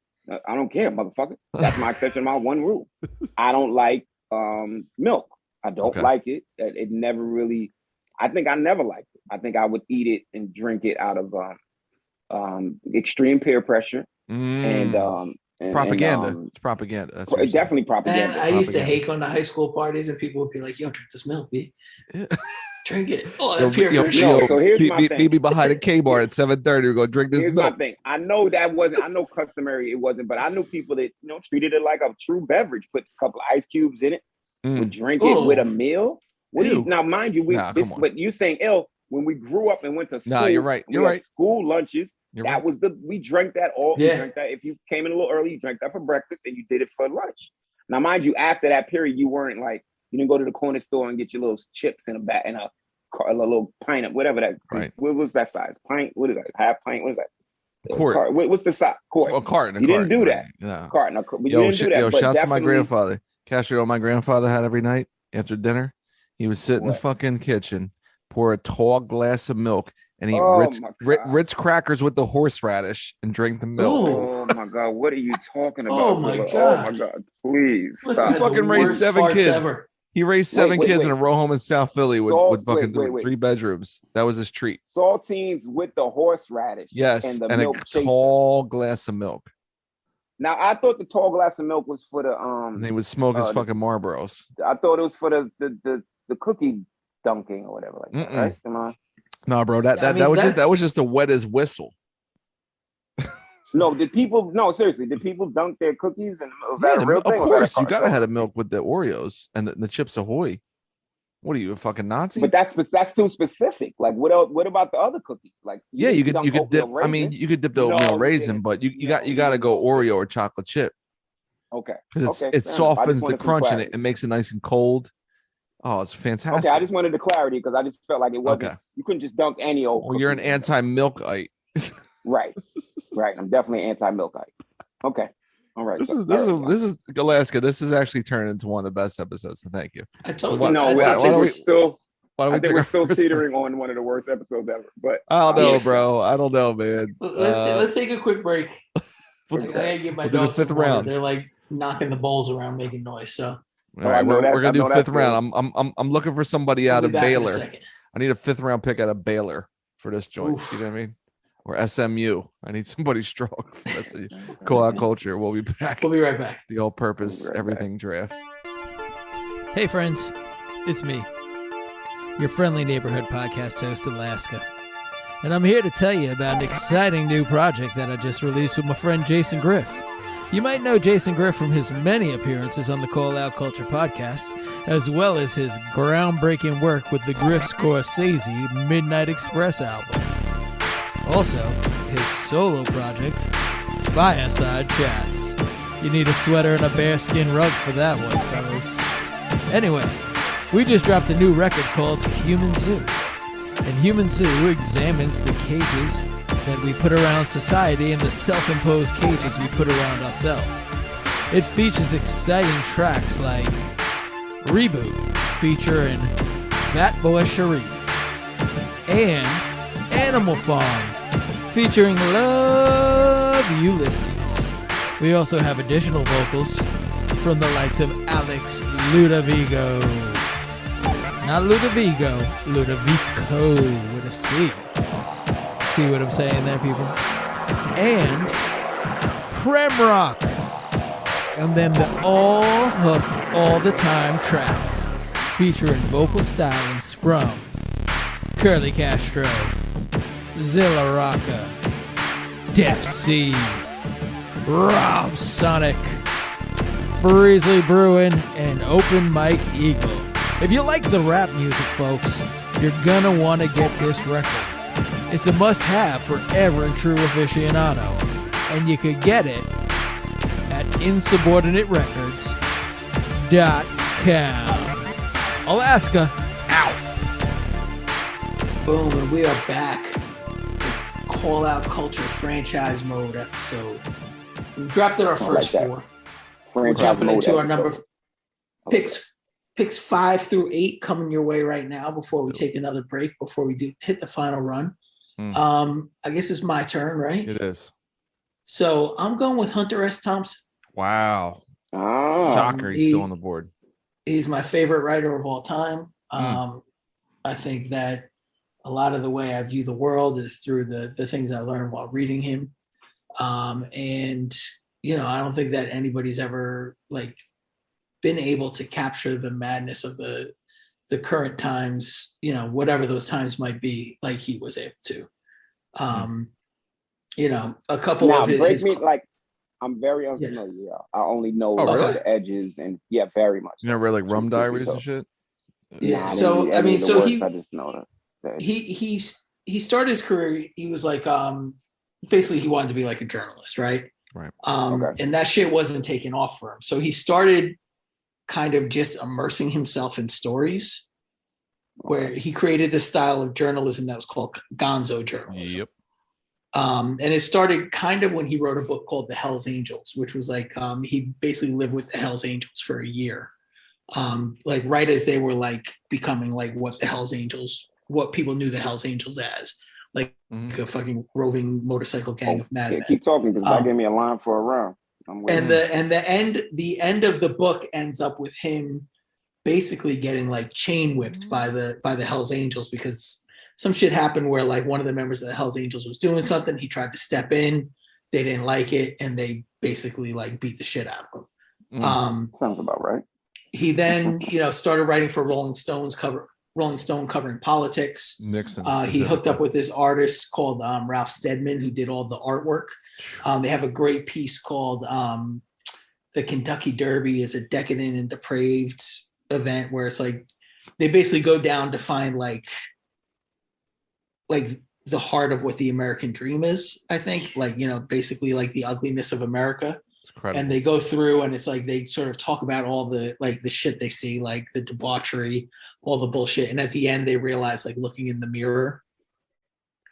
I don't care, motherfucker. That's my exception to my one rule. I don't like milk. I don't like it. It never really. I think I never liked it. I think I would eat it and drink it out of extreme peer pressure and propaganda. It's propaganda. That's it's definitely propaganda. And I used to hate going to high school parties and people would be like, "Yo, drink this milk, B. Drink it." Oh, peer pressure. So here's my thing. Maybe behind a K-bar at 7:30, we're gonna drink this milk. Here's my thing. I know that wasn't. I know customary it wasn't, but I knew people that treated it like a true beverage. Put a couple of ice cubes in it, would drink it with a meal. What do you now? Mind you, but you saying when we grew up and went to school. No, you're right. You're right. School lunches. We drank that all. Yeah. We drank that. If you came in a little early, you drank that for breakfast, and you did it for lunch. Now, mind you, after that period, you weren't like you didn't go to the corner store and get your little chips in a little pint of whatever that. Right. What was that size? Pint? What is that? Half pint? What is that? Quart. What's the size? Quart. A carton. You didn't do that. No. Carton. You didn't do that. Shouts to my grandfather. Cash, what my grandfather had every night after dinner. He would sit in the fucking kitchen, pour a tall glass of milk, and eat Ritz crackers with the horseradish and drink the milk. Oh my God, what are you talking about? Oh my God. Oh my God, please. He fucking raised 7 kids. Ever. He raised 7 kids in a row home in South Philly with fucking 3 bedrooms. That was his treat. Saltines with the horseradish. Yes, and a tall glass of milk. Now I thought the tall glass of milk was for the And he would smoke his fucking Marlboros. I thought it was for the cookie dunking or whatever like that, right? Come on. No, bro, that was just the wettest whistle. Did people dunk their cookies? And was that a real thing? Of course, you gotta have the milk with the Oreos and the Chips Ahoy. What are you, a fucking Nazi? But that's too specific. Like, what else? What about the other cookies? Like, you could dip. I mean, you could dip the oatmeal raisin, but you got to go Oreo or chocolate chip. Okay, because it softens the crunch and it makes it nice and cold. Oh, it's fantastic. Okay, I just wanted the clarity because I just felt like it wasn't. Okay. You couldn't just dunk any old. Well, you're an anti-milkite. Right. I'm definitely anti-milkite. Okay. All right. This is Alaska. This is actually turned into one of the best episodes. So thank you. I told you. No, I think we're still teetering on one of the worst episodes ever. But I don't know, bro. I don't know, man. Let's take a quick break. I gotta get my dogs the 5th round. They're like knocking the bowls around, making noise. So. All right, we're gonna do 5th round. I'm looking for somebody out of Baylor. I need a 5th round pick out of Baylor for this joint. Oof. You know what I mean? Or SMU. I need somebody strong. That's the Call Out Culture. We'll be back. We'll be right back. The all-purpose everything draft. Hey friends, it's me, your friendly neighborhood podcast host, Alaska, and I'm here to tell you about an exciting new project that I just released with my friend Jason Griff. You might know Jason Griff from his many appearances on the Call Out Culture podcast, as well as his groundbreaking work with the Griff Scorsese Midnight Express album. Also, his solo project, Fireside Chats. You need a sweater and a bearskin rug for that one, fellas. Anyway, we just dropped a new record called Human Zoo. And Human Zoo examines the cages that we put around society and the self-imposed cages we put around ourselves. It features exciting tracks like Reboot, featuring Fat Boy Sharif, and Animal Farm, featuring Love Ulysses. We also have additional vocals from the likes of Alex Ludovico. Not Ludovico, Ludovico with a C. See what I'm saying there, people? And Prem Rock. And then the All Hook All the Time track, featuring vocal stylings from Curly Castro, Zilla Rocca, Def C, Rob Sonic, Breezely Bruin, and Open Mike Eagle. If you like the rap music, folks, you're gonna want to get this record. It's a must-have for every true aficionado. and you could get it at insubordinaterecords.com. Alaska, out. Boom, and we are back. Call Out Culture franchise mode episode. We dropped it our first four. We're jumping into our number picks 5 through 8 coming your way right now before we take another break, before we hit the final run. I guess it's my turn, right? It is. So I'm going with Hunter S. Thompson. Wow. Shocker, he's still on the board. He's my favorite writer of all time. I think that a lot of the way I view the world is through the things I learned while reading him. And, you know, I don't think that anybody's ever been able to capture the madness of the current times, you know, whatever those times might be, like he was able to. You know, a couple of his I'm very unfamiliar. Yeah. I only know the edges and very much. You never read like Rum Diaries and shit? Yeah. So I just know that he started his career. He was like basically he wanted to be like a journalist, right? Right. And that shit wasn't taking off for him. So he started kind of just immersing himself in stories, where he created this style of journalism that was called gonzo journalism. Yep. And it started kind of when he wrote a book called The Hells Angels, which was like he basically lived with the Hells Angels for a year, like right as they were like becoming like what people knew the Hells Angels as, like a fucking roving motorcycle gang of madmen. Keep talking because that gave me a line for a round. And the end of the book ends up with him basically getting like chain whipped by the Hells Angels, because some shit happened where like one of the members of the Hells Angels was doing something. He tried to step in. They didn't like it. And they basically like beat the shit out of him. Sounds about right. He then, you know, started writing for Rolling Stone covering politics. Nixon. He hooked up with this artist called Ralph Steadman, who did all the artwork. They have a great piece called The Kentucky Derby is a Decadent and Depraved event, where it's like they basically go down to find like the heart of what the American dream is, I think, like, you know, basically like the ugliness of America. And they go through and it's like they sort of talk about all the like the shit they see, like the debauchery, all the bullshit. And at the end they realize, like looking in the mirror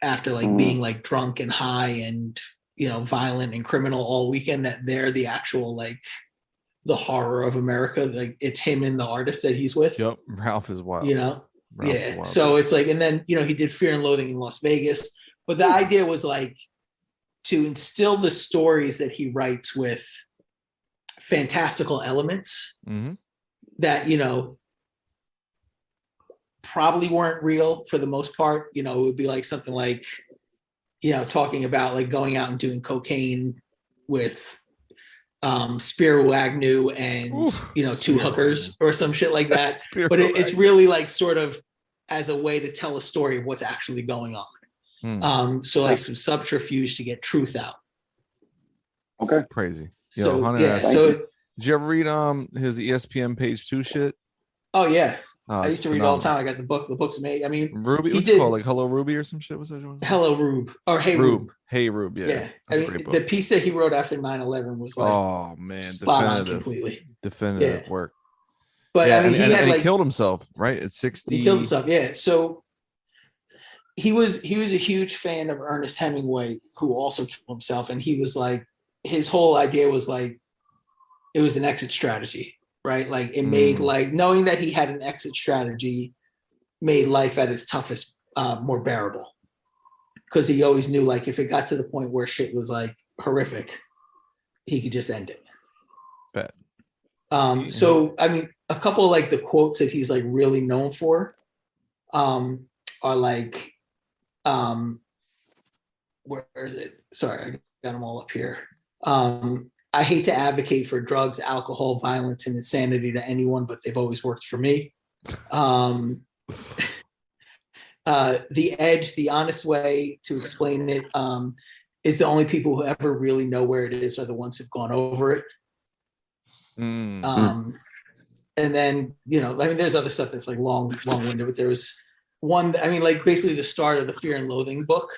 after like being like drunk and high and, you know, violent and criminal all weekend, that they're the actual like the horror of America. Like it's him and the artist that he's with. Yep. Ralph is wild. You know? Yeah. So it's like, and then, you know, he did Fear and Loathing in Las Vegas. But the idea was like to instill the stories that he writes with fantastical elements that, you know, probably weren't real for the most part. You know, it would be like something like, you know, talking about like going out and doing cocaine with Spiro Agnew and, you know, two hookers or some shit like that. But it's really like sort of as a way to tell a story of what's actually going on. So like some subterfuge to get truth out. Okay. Crazy. Yo, did you ever read his ESPN Page 2 shit? Oh yeah. I used to read all the time. I got the book. The book's amazing. I mean, Ruby, what's it called? Like Hello Ruby or some shit? What's that? Hello Rube or Hey Rube. Hey Rube, yeah. I mean, the piece that he wrote after 9/11 was like, oh man, spot on completely. Definitive work. But I mean, he killed himself, right? At 60. He killed himself, yeah. So he was a huge fan of Ernest Hemingway, who also killed himself. And he was like, his whole idea was like, it was an exit strategy, right? Like it made like knowing that he had an exit strategy made life at its toughest more bearable. Because he always knew like if it got to the point where shit was like horrific, he could just end it. Bet. So I mean, a couple of like the quotes that he's like really known for are like, where is it? Sorry, I got them all up here. I hate to advocate for drugs, alcohol, violence, and insanity to anyone, but they've always worked for me. The edge, the honest way to explain it is the only people who ever really know where it is are the ones who've gone over it. And then, you know, I mean, there's other stuff that's like long-winded, but there was one, I mean, like basically the start of the Fear and Loathing book.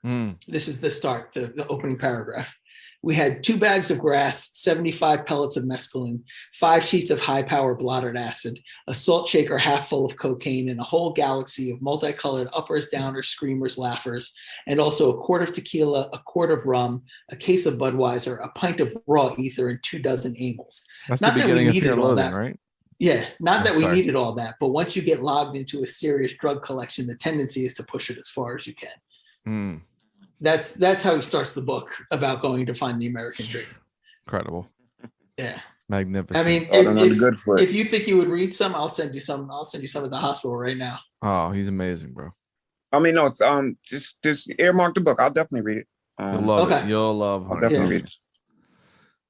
This is the start, the opening paragraph. We had 2 bags of grass, 75 pellets of mescaline, 5 sheets of high-power blotted acid, a salt shaker half full of cocaine, and a whole galaxy of multicolored uppers, downers, screamers, laughers, and also a quart of tequila, a quart of rum, a case of Budweiser, a pint of raw ether, and 2 dozen amyls. That's Not the that we beginning of needed Fear and all Loathing, that, right? Yeah, not that we sorry. needed all that, but once you get logged into a serious drug collection, the tendency is to push it as far as you can. That's how he starts the book about going to find the American dream. Incredible. Yeah. Magnificent. I mean, if you think you would read some, I'll send you some. I'll send you some at the hospital right now. Oh, he's amazing, bro. I mean, no, it's just earmark the book. I'll definitely read it. You'll love it. You'll love I'll definitely read it.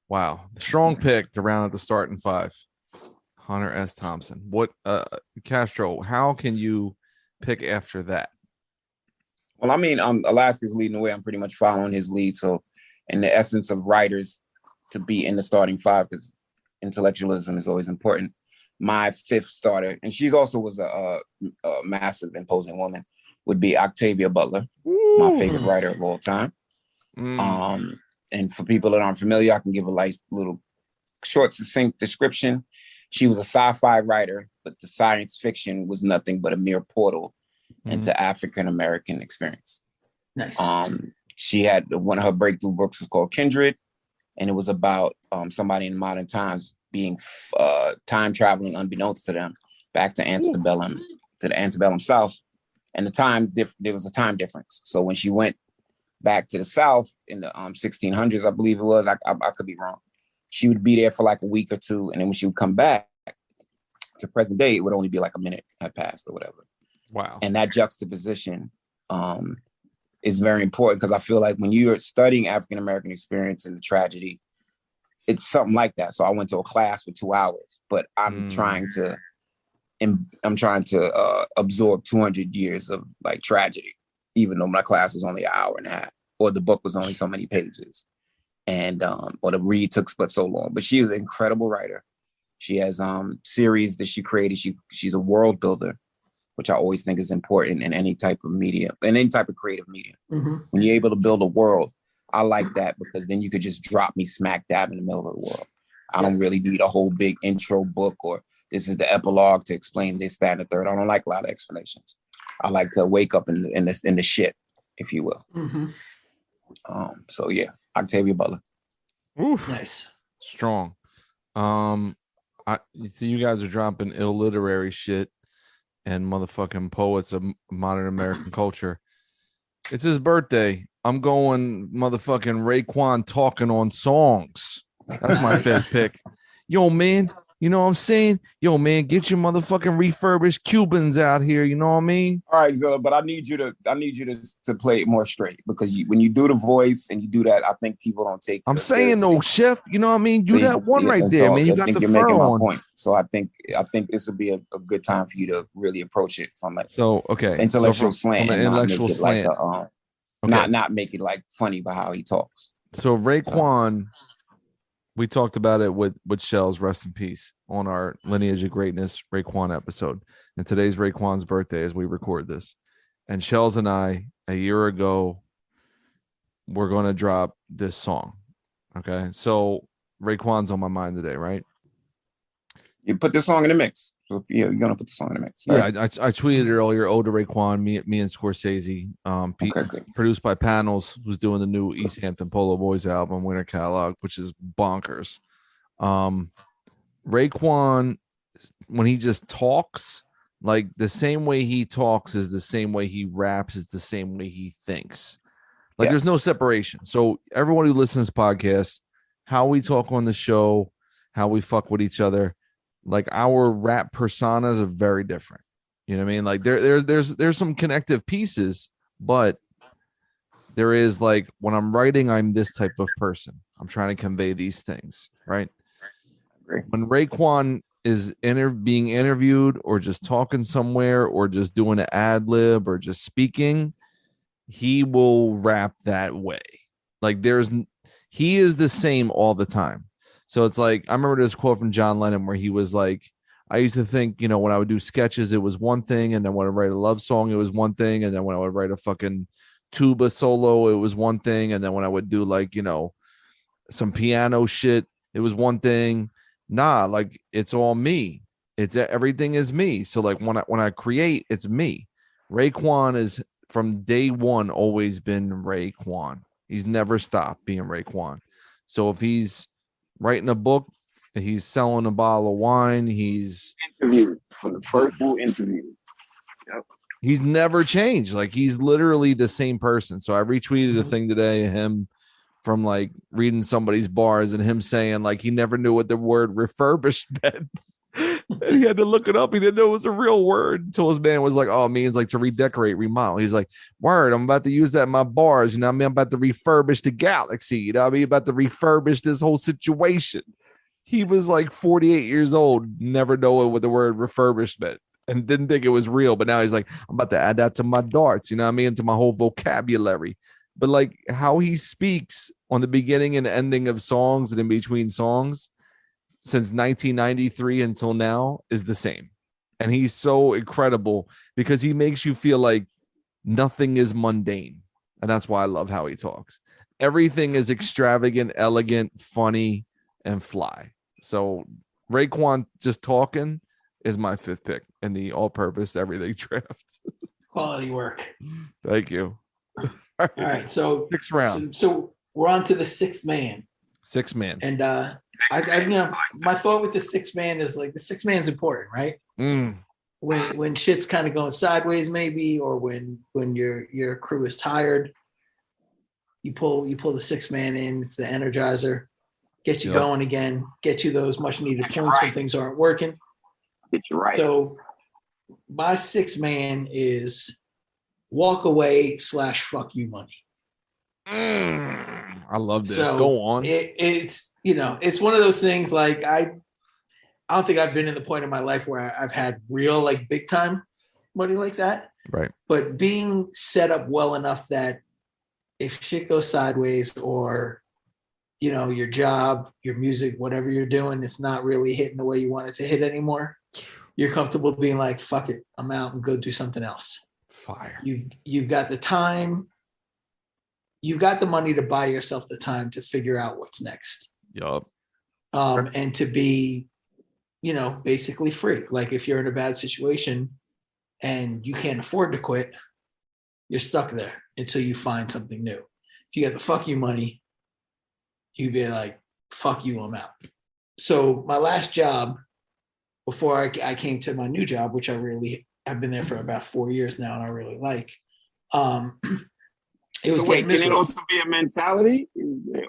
Wow. Strong pick to round out the starting 5. Hunter S. Thompson. What Castro, how can you pick after that? Well, I mean, Alaska's leading the way. I'm pretty much following his lead. So, in the essence of writers to be in the starting 5, because intellectualism is always important. My 5th starter, and she's also was a massive, imposing woman, would be Octavia Butler, my favorite writer of all time. And for people that aren't familiar, I can give a little short, succinct description. She was a sci-fi writer, but the science fiction was nothing but a mere portal into African-American experience. Nice. She had one of her breakthrough books was called Kindred, and it was about somebody in modern times being time traveling unbeknownst to them back to the antebellum South. And there was a time difference. So when she went back to the South in the 1600s, I believe it was, I could be wrong. She would be there for like a week or 2. And then when she would come back to present day, it would only be like a minute had passed or whatever. Wow. And that juxtaposition is very important, because I feel like when you're studying African-American experience and the tragedy, it's something like that. So I went to a class for 2 hours, but I'm trying to absorb 200 years of like tragedy, even though my class was only an hour and a half, or the book was only so many pages, and or the read took but so long. But she is an incredible writer. She has series that she created. She's a world builder, which I always think is important in any type of media, in any type of creative media. When you're able to build a world, I like that, because then you could just drop me smack dab in the middle of the world. I don't really need a whole big intro book, or this is the epilogue to explain this, that, and the third. I don't like a lot of explanations. I like to wake up in the shit, if you will. So yeah, Octavia Butler. Oof. Nice. Strong. So you guys are dropping illiterary shit and motherfucking poets of modern American culture. It's his birthday. I'm going motherfucking Raekwon talking on songs. That's my 5th pick. Yo, man, you know what I'm saying? Yo, man, get your motherfucking refurbished Cubans out here. You know what I mean? All right, Zilla, but I need you to play it more straight, because when you do the voice and you do that, I think people don't take. I'm saying though, Chef. You know what I mean? You that one right there, so man. You got the fur on. Point. So I think this would be a good time for you to really approach it from like intellectual slant, from an intellectual slant. Not make it like funny by how he talks. So Raekwon. We talked about it with Shells, rest in peace, on our Lineage of Greatness Raekwon episode. And today's Raekwon's birthday as we record this. And Shells and I, a year ago, we're going to drop this song. Okay. So Raekwon's on my mind today, right? You put this song in the mix. So, yeah, you're going to put the song in the mix. Right? Yeah, I tweeted earlier, Ode to Raekwon, me and Scorsese, produced by Panels, who's doing the new East Hampton Polo Boys album, Winter Catalog, which is bonkers. Raekwon, when he just talks, like the same way he talks is the same way he raps, is the same way he thinks. Like there's no separation. So everyone who listens to this podcast, how we talk on the show, how we fuck with each other, like our rap personas are very different. You know what I mean? Like there's some connective pieces, but there is like when I'm writing, I'm this type of person. I'm trying to convey these things, right? When Raekwon is being interviewed or just talking somewhere or just doing an ad lib or just speaking, he will rap that way. Like he is the same all the time. So it's like, I remember this quote from John Lennon where he was like, I used to think, when I would do sketches, it was one thing. And then when I write a love song, it was one thing. And then when I would write a fucking tuba solo, it was one thing. And then when I would do like, some piano shit. It was one thing. Nah, like it's all me. It's everything is me. So like when I create, it's me. Raekwon is from day one always been Raekwon. He's never stopped being Raekwon. So if he's writing a book, he's selling a bottle of wine, he's interviews for the first few interviews. Yep. He's never changed. Like he's literally the same person. So I retweeted a thing today of him from like reading somebody's bars and him saying like he never knew what the word refurbished meant. And he had to look it up. He didn't know it was a real word until his man was like, oh, it means like to redecorate, remodel. He's like, word, I'm about to use that in my bars. You know what I mean? I'm about to refurbish the galaxy. You know what I mean? About to refurbish this whole situation. He was like 48 years old, never knowing what the word refurbished meant and didn't think it was real. But now he's like, I'm about to add that to my darts, you know what I mean? Into my whole vocabulary. But like how he speaks on the beginning and ending of songs and in between songs since 1993 until now is the same. And he's so incredible because he makes you feel like nothing is mundane. And that's why I love how he talks. Everything is extravagant, elegant, funny, and fly. So Raekwon just talking is my fifth pick in the all-purpose everything draft. Quality work. Thank you. All right, so sixth round. So we're on to the sixth man. Sixth man. And I you know, my thought with the sixth man is like the sixth man's important, right? When shit's kind of going sideways, maybe, or when your crew is tired, you pull the sixth man in. It's the energizer, get you going again, get you those much needed points when things aren't working. Get you right. So my sixth man is walk away / fuck you money. I love this. So go on. It's you know, it's one of those things like I don't think I've been in the point in my life where I've had real like big time money like that. Right. But being set up well enough that if shit goes sideways or you know, your job, your music, whatever you're doing, it's not really hitting the way you want it to hit anymore. You're comfortable being like, fuck it, I'm out and go do something else. Fire. You've got the time. You've got the money to buy yourself the time to figure out what's next. Yup. And to be, you know, basically free. Like if you're in a bad situation and you can't afford to quit, you're stuck there until you find something new. If you got the fuck you money, you'd be like, fuck you, I'm out. So my last job, before I came to my new job, which I've been there for about 4 years now and I really like, it was can it also be a mentality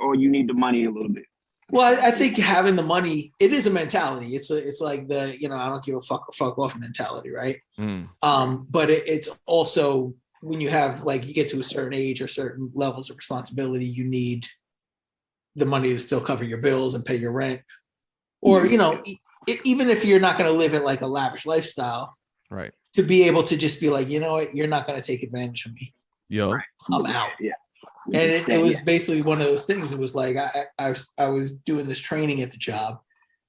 or you need the money a little bit? Well, I think having the money, it is a mentality. It's like the, you know, I don't give a fuck or fuck off mentality, right? But it's also when you have like, you get to a certain age or certain levels of responsibility, you need the money to still cover your bills and pay your rent. Or, you know, even if you're not going to live it like a lavish lifestyle, right? To be able to just be like, you know what, you're not going to take advantage of me. Right. I'm out. Yeah. And it was basically one of those things. It was like I was doing this training at the job,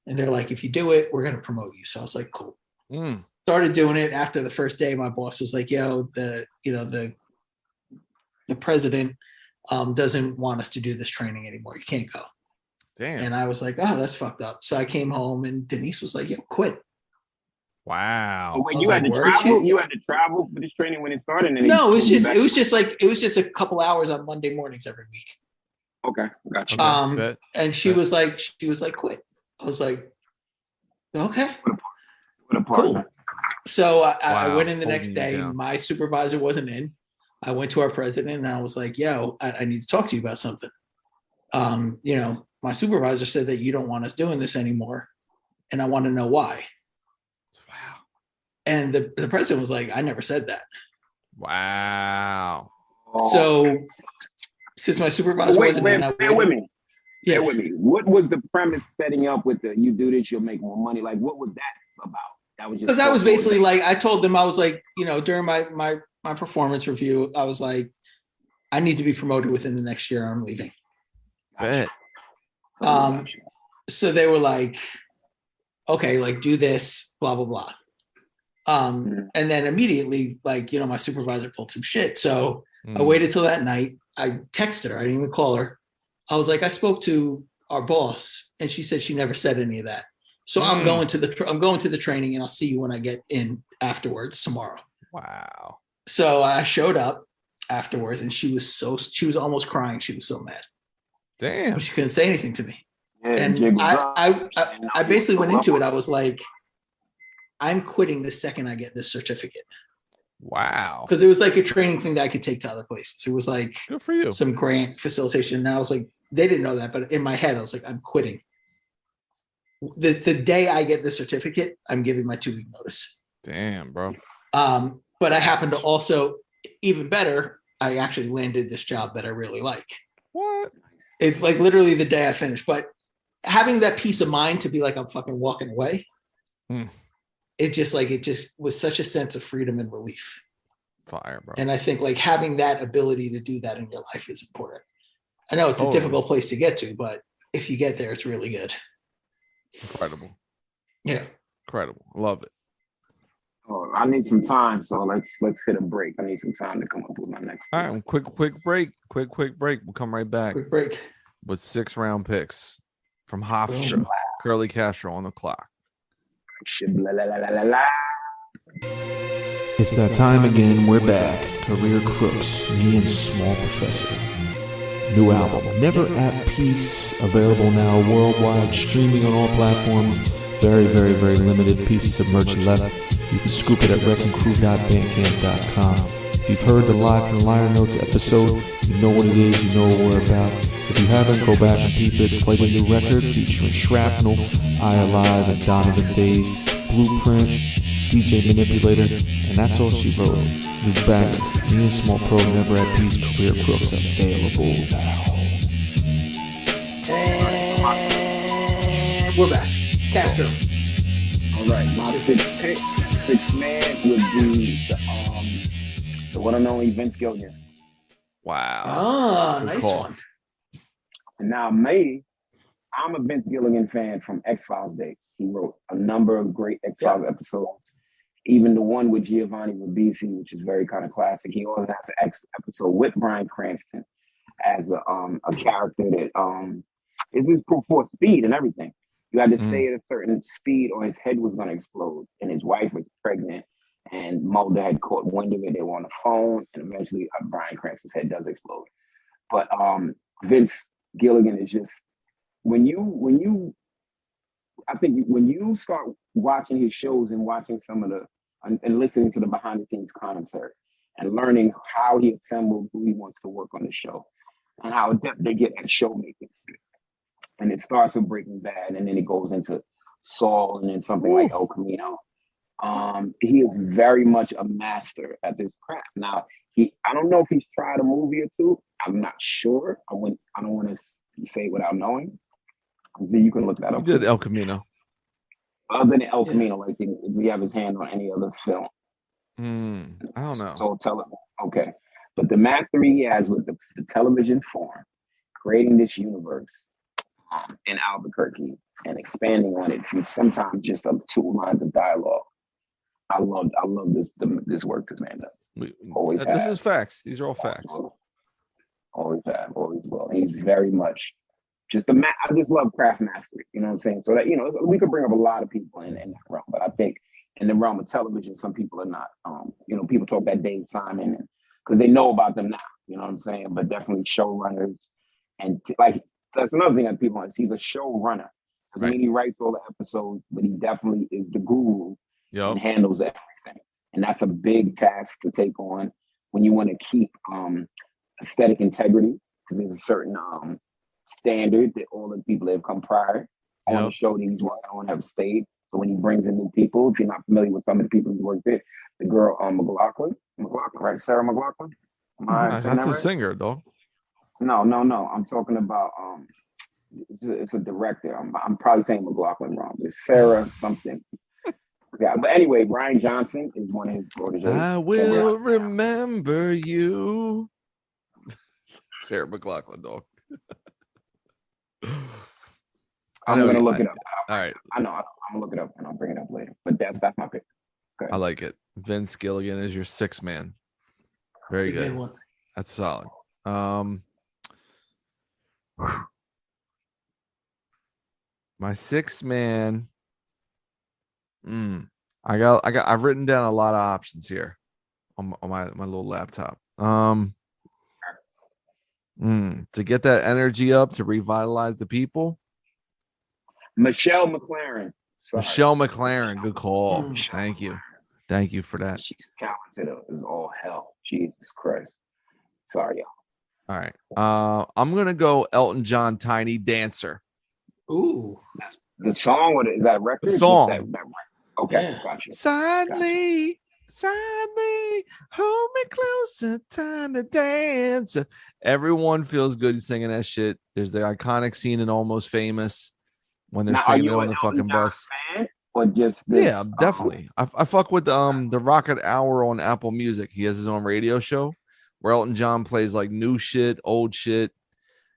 and they're like, if you do it, we're going to promote you. So I was like, cool. Started doing it. After the first day, my boss was like, yo, the president doesn't want us to do this training anymore. You can't go. Damn. And I was like, oh, that's fucked up. So I came home and Denise was like, yo, quit. Wow. But when you had to travel, you had to travel for this training when it started. And no, it was just a couple hours on Monday mornings every week. Okay, gotcha. And she was like, quit. I was like, okay, what a partner. Cool. So I went in the next day. My supervisor wasn't in. I went to our president and I was like, yo, I need to talk to you about something. You know, my supervisor said that you don't want us doing this anymore. And I want to know why. Wow. And the president was like, I never said that. Wow. So since my supervisor wasn't in, bear with me. Yeah. Bear with me. What was the premise setting up with the you do this, you'll make more money? Like, what was that about? That was just because I was basically like, I told them, I was like, you know, during my performance review, I was like, I need to be promoted within the next year. I'm leaving. Bet. So they were like, okay, like do this, blah, blah, blah. And then immediately, like, you know, my supervisor pulled some shit. So I waited till that night. I texted her. I didn't even call her. I was like, I spoke to our boss, and she said she never said any of that. So I'm going to the training, and I'll see you when I get in afterwards tomorrow. Wow. So I showed up afterwards, and she was almost crying. She was so mad. Damn. But she couldn't say anything to me. Yeah, And I basically went into it. I was like, I'm quitting the second I get this certificate. Wow. Because it was like a training thing that I could take to other places. It was like good for you. Some grant facilitation. And I was like, they didn't know that, but in my head, I was like, I'm quitting. The day I get the certificate, I'm giving my 2-week notice. Damn, bro. But I happen to also, even better, I actually landed this job that I really like. What? It's like literally the day I finished. But having that peace of mind to be like, I'm fucking walking away. It just was such a sense of freedom and relief. Fire, bro. And I think like having that ability to do that in your life is important. I know it's a difficult place to get to, but if you get there, it's really good. Incredible. Yeah. Incredible. Love it. Oh, I need some time, so let's hit a break. I need some time to come up with my next. All right, quick break. Quick break. We'll come right back. Quick break. With 6-round picks from Hofstra. Curly Castro on the clock. It's that time again. We're back. Career Crooks, me and Small Professor. New album, Never at Peace, available now worldwide, streaming on all platforms. Very, very, very limited pieces of merch left. You can scoop it at wreckingcrew.bandcamp.com. If you've heard the Live from the Liner Notes episode, you know what it is, you know what we're about. If you haven't, go back and peep it. Play the new record featuring Shrapnel, I Alive, and Donovan Days, Blueprint, DJ Manipulator, and that's all she wrote. New banger, me and Small Pro, Never at Peace, Career Crooks, available now. And we're back. Castro. All right, my sixth man would be the one and only Vince Gilligan. Wow. Oh, nice one. And now me, I'm a Vince Gilligan fan from X-Files days. He wrote a number of great X-Files episodes, even the one with Giovanni Ribisi, which is very kind of classic. He always has an episode with Bryan Cranston as a character that is his for speed and everything. You had to stay at a certain speed or his head was going to explode. And his wife was pregnant and Mulder had caught wind of it. They were on the phone and eventually Bryan Cranston's head does explode. But Vince Gilligan is just, when you start watching his shows and watching some of and listening to the behind the scenes commentary and learning how he assembled who he wants to work on the show and how adept they get at show making. And it starts with Breaking Bad, and then it goes into Saul, and then something like El Camino. He is very much a master at this craft. Now, I don't know if he's tried a movie or two. I'm not sure. I don't want to say it without knowing. So you can look that up. He did El Camino. Other than El Camino, like, does he have his hand on any other film? I don't know. So okay. But the mastery he has with the television form, creating this universe in Albuquerque and expanding on it through sometimes just 2 lines of dialogue. I love this work this man does. This is facts. These are all facts. Always have, always will. He's very much just I just love craft mastery. You know what I'm saying? So that, we could bring up a lot of people in that realm, but I think in the realm of television, some people are not. People talk about Dave Simon because they know about them now. You know what I'm saying? But definitely showrunners and that's another thing that people want. He's a showrunner. Doesn't mean he writes all the episodes, but he definitely is the guru and handles everything. And that's a big task to take on when you want to keep aesthetic integrity, because there's a certain standard that all the people that have come prior on the show that he's working on have stayed. So when he brings in new people, if you're not familiar with some of the people he's worked with, the girl McLaughlin, right? Sarah McLaughlin. That's a singer, dog. No. I'm talking about it's a director. I'm probably saying McLaughlin wrong. It's Sarah something. Yeah, but anyway, Brian Johnson is one of his proteges. I will remember you. Sarah McLaughlin, dog. I'm gonna look it up. All right. I know. I'm gonna look it up and I'll bring it up later. But that's my pick. I like it. Vince Gilligan is your 6th man. Very good. That's solid. My sixth man. I've written down a lot of options here on my little laptop. To get that energy up, to revitalize the people. Michelle McLaren. Sorry. Michelle McLaren, good call. Thank you for that. She's talented as all hell. Jesus Christ. Sorry, y'all. All right. I'm gonna go Elton John, Tiny Dancer. Ooh. That's the song, or is that a record? The song. Okay, Yeah. gotcha. Sadly, hold me closer, time to dance. Everyone feels good singing that shit. There's the iconic scene in Almost Famous when they're singing it on the fucking bus. Fan or just this? Yeah, definitely. I fuck with the Rocket Hour on Apple Music. He has his own radio show where Elton John plays like new shit, old shit.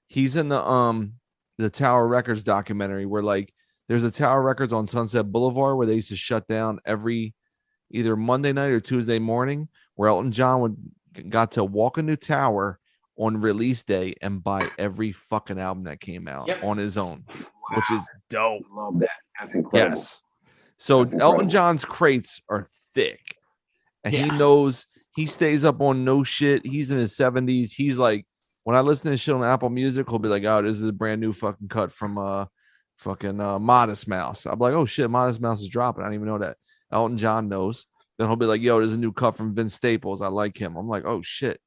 He's in the Tower Records documentary where like there's a Tower Records on Sunset Boulevard where they used to shut down every either Monday night or Tuesday morning, where Elton John got to walk into Tower on release day and buy every fucking album that came out on his own, which is dope. Love that. That's incredible. Yes. So Elton John's crates are thick, and he knows he stays up on no shit. He's in his 70s. He's like, when I listen to this shit on Apple Music, he'll be like, "Oh, this is a brand new fucking cut from fucking Modest Mouse." I'm like, "Oh shit, Modest Mouse is dropping." I didn't even know that. Elton John knows. Then he'll be like, "Yo, there's a new cut from Vince Staples. I like him." I'm like, "Oh shit,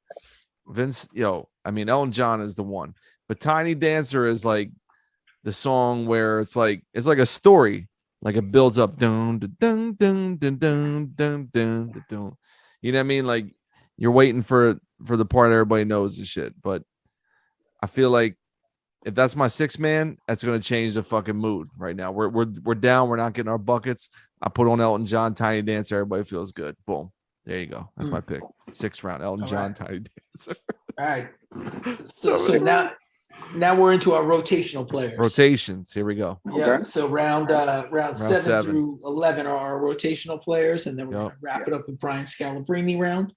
Vince." Elton John is the one. But Tiny Dancer is like the song where it's like a story, like it builds up. Dun, dun, dun, dun, dun, dun, dun, dun, dun. You know what I mean? Like you're waiting for the part everybody knows and shit. But I feel like if that's my sixth man, that's gonna change the fucking mood right now. We're down. We're not getting our buckets. I put on Elton John, Tiny Dancer. Everybody feels good. Boom. There you go. That's my pick. 6th round. Elton John, Tiny Dancer. All right. So now we're into our rotational players. Rotations. Here we go. Yeah. Okay. So round 7 through 11 are our rotational players, and then we're gonna wrap it up with Brian Scalabrine round.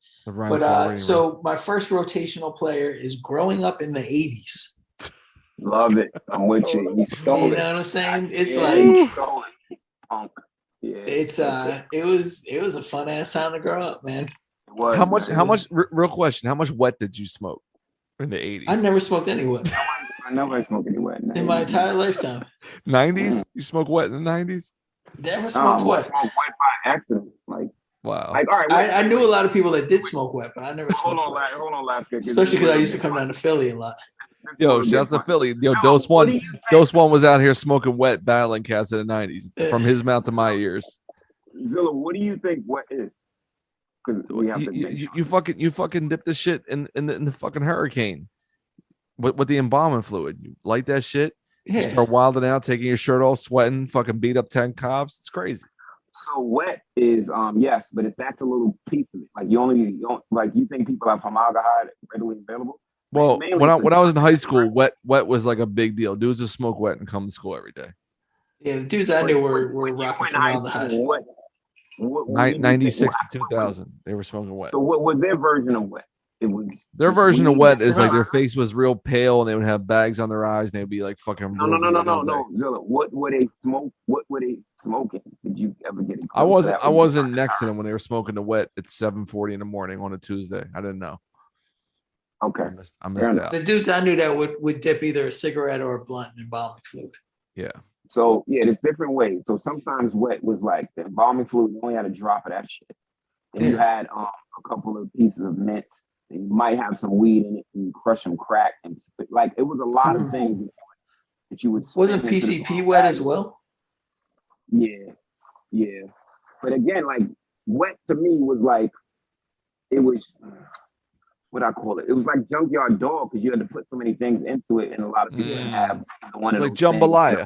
So my first rotational player is growing up in the 80s. Love it. I'm with you. You stole it. You know what I'm saying? It's stole it. Punk. Yeah. It's it was a fun ass time to grow up, man. How much real question, how much wet did you smoke in the 80s? I never smoked any wet. I never smoked any wet in my entire lifetime. 90s? You smoked wet in the 90s? Never smoked wet. I smoked wet by accident. Like, wow. Like, all right, I knew a lot of people that did smoke wet, but I never smoked wet. Hold on, Laska. Especially because I used to come down to Philly a lot. Yo, shouts to Philly. Yo, Dose One was out here smoking wet, battling cats in the 90s. From his mouth to my ears. Zilla, what do you think wet is? Because we have you fucking dip the shit in the fucking hurricane with the embalming fluid. You light that shit. Yeah. You start wilding out, taking your shirt off, sweating, fucking beat up 10 cops. It's crazy. So wet is yes, but if that's a little piece of it, like you think people have formaldehyde readily available. Well, when I was in high school, wet was like a big deal. Dudes would smoke wet and come to school every day. Yeah, the dudes I knew were rocking formaldehyde. 96 to 2000, they were smoking wet. So what was their version of wet? It was their version of wet is like their face was real pale and they would have bags on their eyes and they'd be like fucking. No. Zilla, what were they smoke? What were they smoking? Did you ever get it? I wasn't next to them when they were smoking the wet at 7:40 in the morning on a Tuesday. I didn't know. Okay, I missed out. The dudes I knew that would dip either a cigarette or a blunt in embalming fluid. Yeah. So yeah, there's different ways. So sometimes wet was like the embalming fluid. You only had a drop of that shit. And you had a couple of pieces of mint. And you might have some weed in it. And you crush some crack and like it was a lot of things that you would. Wasn't PCP wet as well? Yeah. But again, like wet to me was like it was. What I call it. It was like Junkyard Dog because you had to put so many things into it, and a lot of people didn't have one. It's like jambalaya.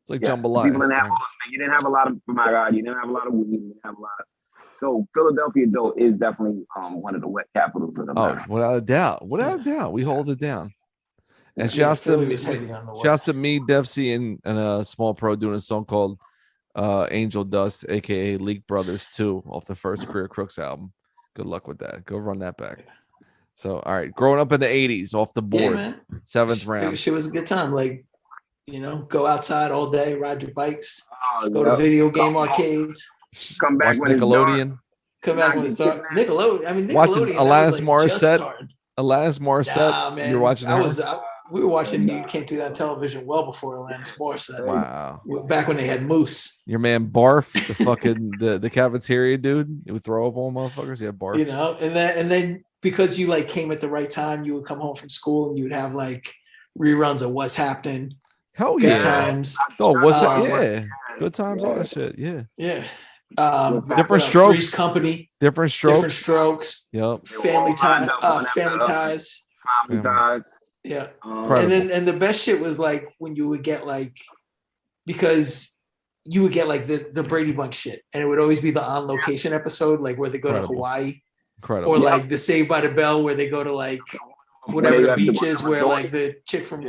It's like jambalaya. People didn't have all those things. You didn't have a lot of. Oh my God, you didn't have a lot of weed. You didn't have a lot of. So Philadelphia though is definitely one of the wet capitals of America. Oh, without a doubt, we hold it down. And shouts to me, Def C, and a Small Pro doing a song called Angel Dust, aka Leak Brothers 2, off the first Career Crooks album. Good luck with that. Go run that back. So, all right, growing up in the 80s, off the board, man. 7th round. She was a good time. Like, go outside all day, ride your bikes, go to video game arcades. Come back watch when Nickelodeon. Come back when it's dark. Nickelodeon. I mean, Nickelodeon. Watching Alanis Morissette. Alanis Morissette. Nah, man. You're watching her? We were watching You Can't Do That on Television well before Alanis Morissette. Wow. Back when they had Moose. Your man Barf, the fucking the cafeteria dude, he would throw up on motherfuckers. Yeah, Barf. And then because you like came at the right time, you would come home from school and you would have like reruns of What's Happening. Hell Good yeah. Times. Oh, what's that? Yeah. Good Times, all that shit. Yeah. Yeah. Different Strokes. Three's Company. Different Strokes. Yep. Family Ties. Family Ties. Yeah. Incredible. And the best shit was like when you would get like, because you would get like the Brady Bunch shit, and it would always be the On Location episode, like where they go to Hawaii. Incredible. Or like the Saved by the Bell, where they go to like whatever the beach is, where like the chick from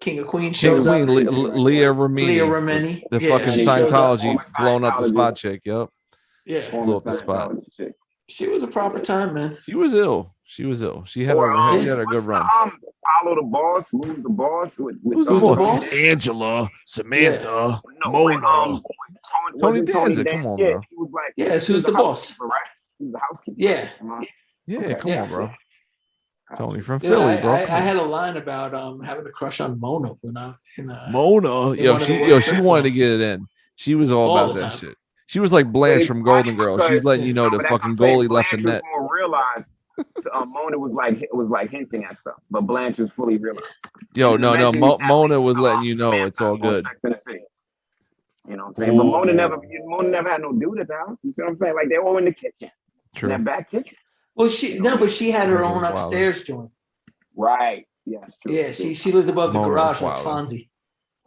King of Queens shows up. Leah Remini. The fucking Scientology blown up the spot chick. Yep. Yeah. Blew up the spot. She was a proper time, man. She was ill. She had a good run. Follow the Boss. Who's the Boss? Who's the Boss? Angela, Samantha, Mona. Tony Danza. Come on, bro. Who's the Boss? Right? He's the housekeeper. Yeah. Come on, bro. Tony from Philly, bro. I had a line about having a crush on Mona when I Mona. She wanted to get it in. She was all about that shit. She was like Blanche from Golden Girls. She's letting you know the fucking goalie left the net. Realize Mona was like hinting at stuff, but Blanche was fully realized. No. Mona was letting you know it's all good. You know what I'm saying? But Mona never had no dude at the house. You feel what I'm saying? Like they were all in the kitchen. True. In that back kitchen. Well, she had her own upstairs joint. Right. Yes. True. Yeah. She lived above the garage like Fonzie.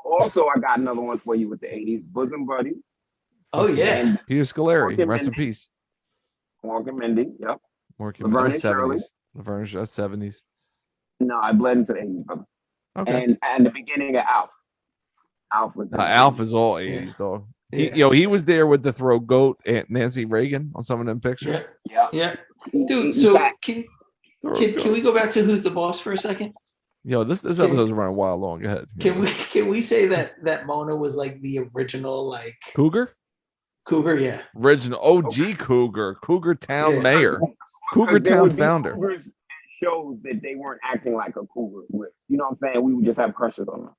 Also, I got another one for you with the 80s. Bosom Buddy. Oh yeah. Peter Scolari. Rest in peace. Mork and Mindy. Yep. Laverne and 70s. Laverne, that's 70s. No, I bled into the 80s, brother. Okay. And the beginning of Alf. Alf is all 80s, dog. He was there with the throw goat and Nancy Reagan on some of them pictures. Yeah. Dude, so can we go back to Who's the Boss for a second? This episode's running wild long. Go ahead. Can we say that Mona was like the original like Cougar, yeah. Original OG Cougar Town mayor. Cougar Town founder. Cougars shows that they weren't acting like a cougar. You know what I'm saying? We would just have crushes on them.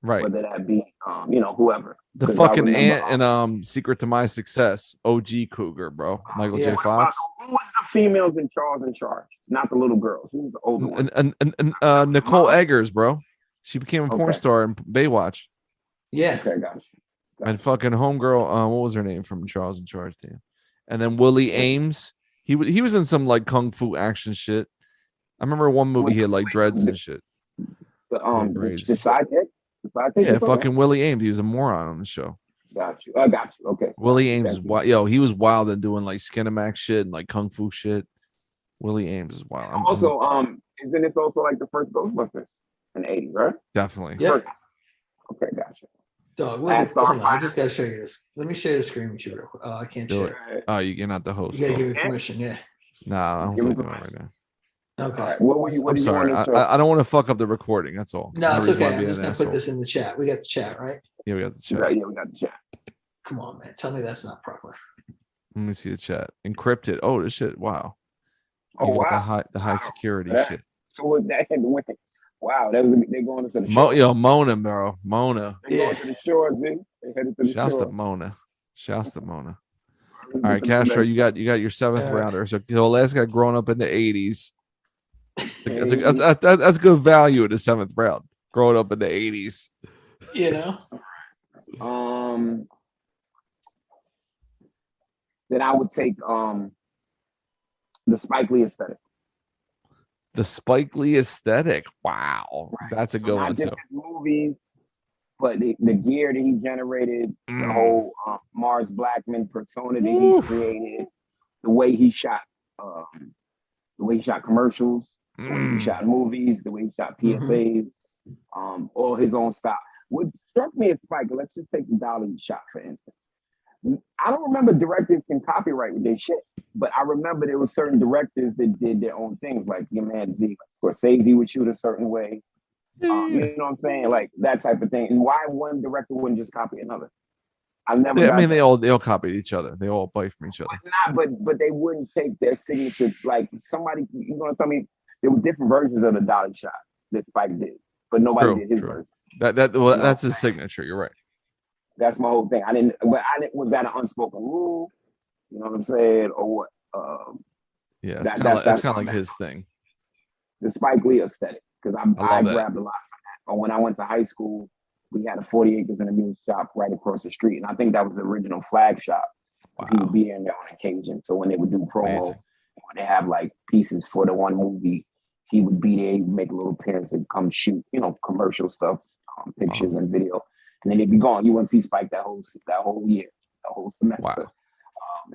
Right. Whether that be, whoever. The fucking aunt and Secret to My Success, OG Cougar, bro. Michael J. Fox. Who was the females in Charles in Charge? Not the little girls. Who was the older one? And Nicole Eggers, bro. She became a porn star in Baywatch. Yeah. Okay, gotcha. And fucking homegirl, what was her name from Charles in Charge? Damn. And then Willie Ames. He was in some like kung fu action shit. I remember one movie he had like dreads and shit. The sidekick? Yeah, fucking Willie Ames. He was a moron on the show. Got you. I got you. Okay. Willie Ames is wild. He was wild and doing like Skinamax shit and like kung fu shit. Willie Ames is wild. Isn't it also like the first Ghostbusters in the 80s, right? Definitely. Yeah. Okay, gotcha. Dog, I just gotta show you this. Let me share the screen with you real quick. I can't share it. Oh, you're not the host. You gotta give me permission, yeah. Nah, I don't feel doing it right now. Okay. Right. What I'm sorry. I don't want to fuck up the recording. That's all. No, it's okay. I'm just gonna put this in the chat. We got the chat, right? Yeah, we got the chat. Yeah, we got the chat. Come on, man. Tell me that's not proper. Let me see the chat. Encrypted. Oh, this shit. Wow. Oh, wow. The high security shit. So with that, wow, they're going to the shore. Mona, bro. Mona. They're going to the shore, Z. They headed to the Shouts shore. Shouts to Mona. All right, Castro, you got your 7th rounder. So the last guy growing up in the 80s. That's good value in the 7th round. Growing up in the 80s. Then I would take the Spike Lee aesthetic. The Spike Lee aesthetic. Wow. Right. That's a good one too. Movies, but the gear that he generated, the whole Mars Blackman persona that he created, the way he shot commercials, the way he shot movies, the way he shot PSAs, all his own style. What struck me at Spike, let's just take the Dolly shot for instance. I don't remember directors can copyright with their shit. But I remember there were certain directors that did their own things, like your man Z. Scorsese would shoot a certain way. You know what I'm saying? Like that type of thing. And why one director wouldn't just copy another? I never. Yeah, I mean, they all copied each other. They all bite from each other. But they wouldn't take their signature. Like somebody, you gonna tell me there were different versions of the dolly shot that Spike did, but nobody did his version. That's his signature. You're right. That's my whole thing. Was that an unspoken rule? You know what I'm saying, or what? Yeah, that's kind of like his thing. The Spike Lee aesthetic, because I grabbed a lot from that. But when I went to high school, we had a 40 acres and a mule shop right across the street, and I think that was the original flag shop. Wow. He would be in there on occasion. So when they would do promo, when they have like pieces for the one movie, he would be there. He would make a little appearance to come shoot, commercial stuff, pictures and video, and then they'd be gone. You wouldn't see Spike that whole year, that whole semester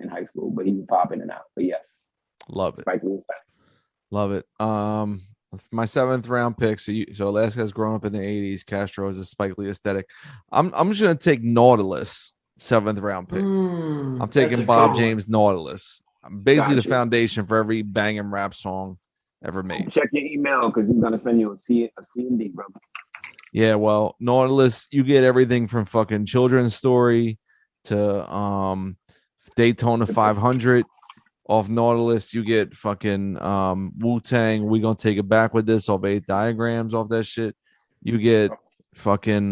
in high school. But he would pop in and out. But yes, love it. Spike Lee. Love it. My 7th round pick. So Alaska has grown up in the 80s. Castro is a Spike Lee aesthetic. I'm just gonna take Nautilus, 7th round pick. I'm taking Bob James Nautilus. I'm basically the foundation for every banging rap song ever made. Check your email because he's gonna send you a C&D, brother. Yeah, well, Nautilus, you get everything from fucking Children's Story to Daytona 500. Off Nautilus, you get fucking Wu-Tang. We gonna take it back with this off 8 diagrams off that shit. You get fucking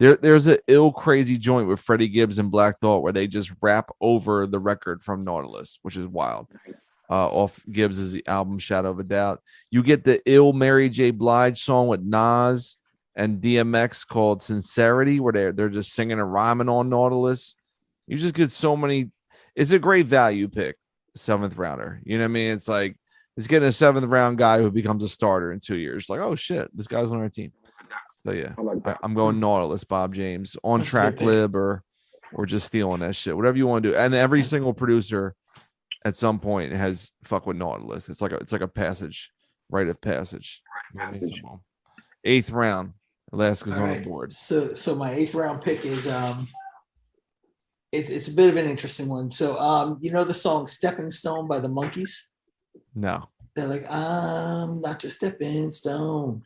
there's an ill crazy joint with Freddie Gibbs and Black Thought where they just rap over the record from Nautilus, which is wild. Off Gibbs' album Shadow of a Doubt. You get the ill Mary J. Blige song with Nas and DMX called Sincerity, where they're just singing and rhyming on Nautilus. You just get so many. It's a great value pick, 7th rounder. You know what I mean? It's like it's getting a 7th round guy who becomes a starter in 2 years. Like, oh shit, this guy's on our team. So yeah, I'm going Nautilus, Bob James, on track lib or just stealing that shit, whatever you want to do. And every single producer at some point has fuck with Nautilus. It's like a passage, rite of passage. 8th round, Alaska's on the board. So my 8th round pick is It's a bit of an interesting one. So, the song Stepping Stone by the Monkees? No. They're like, I'm not your stepping stone.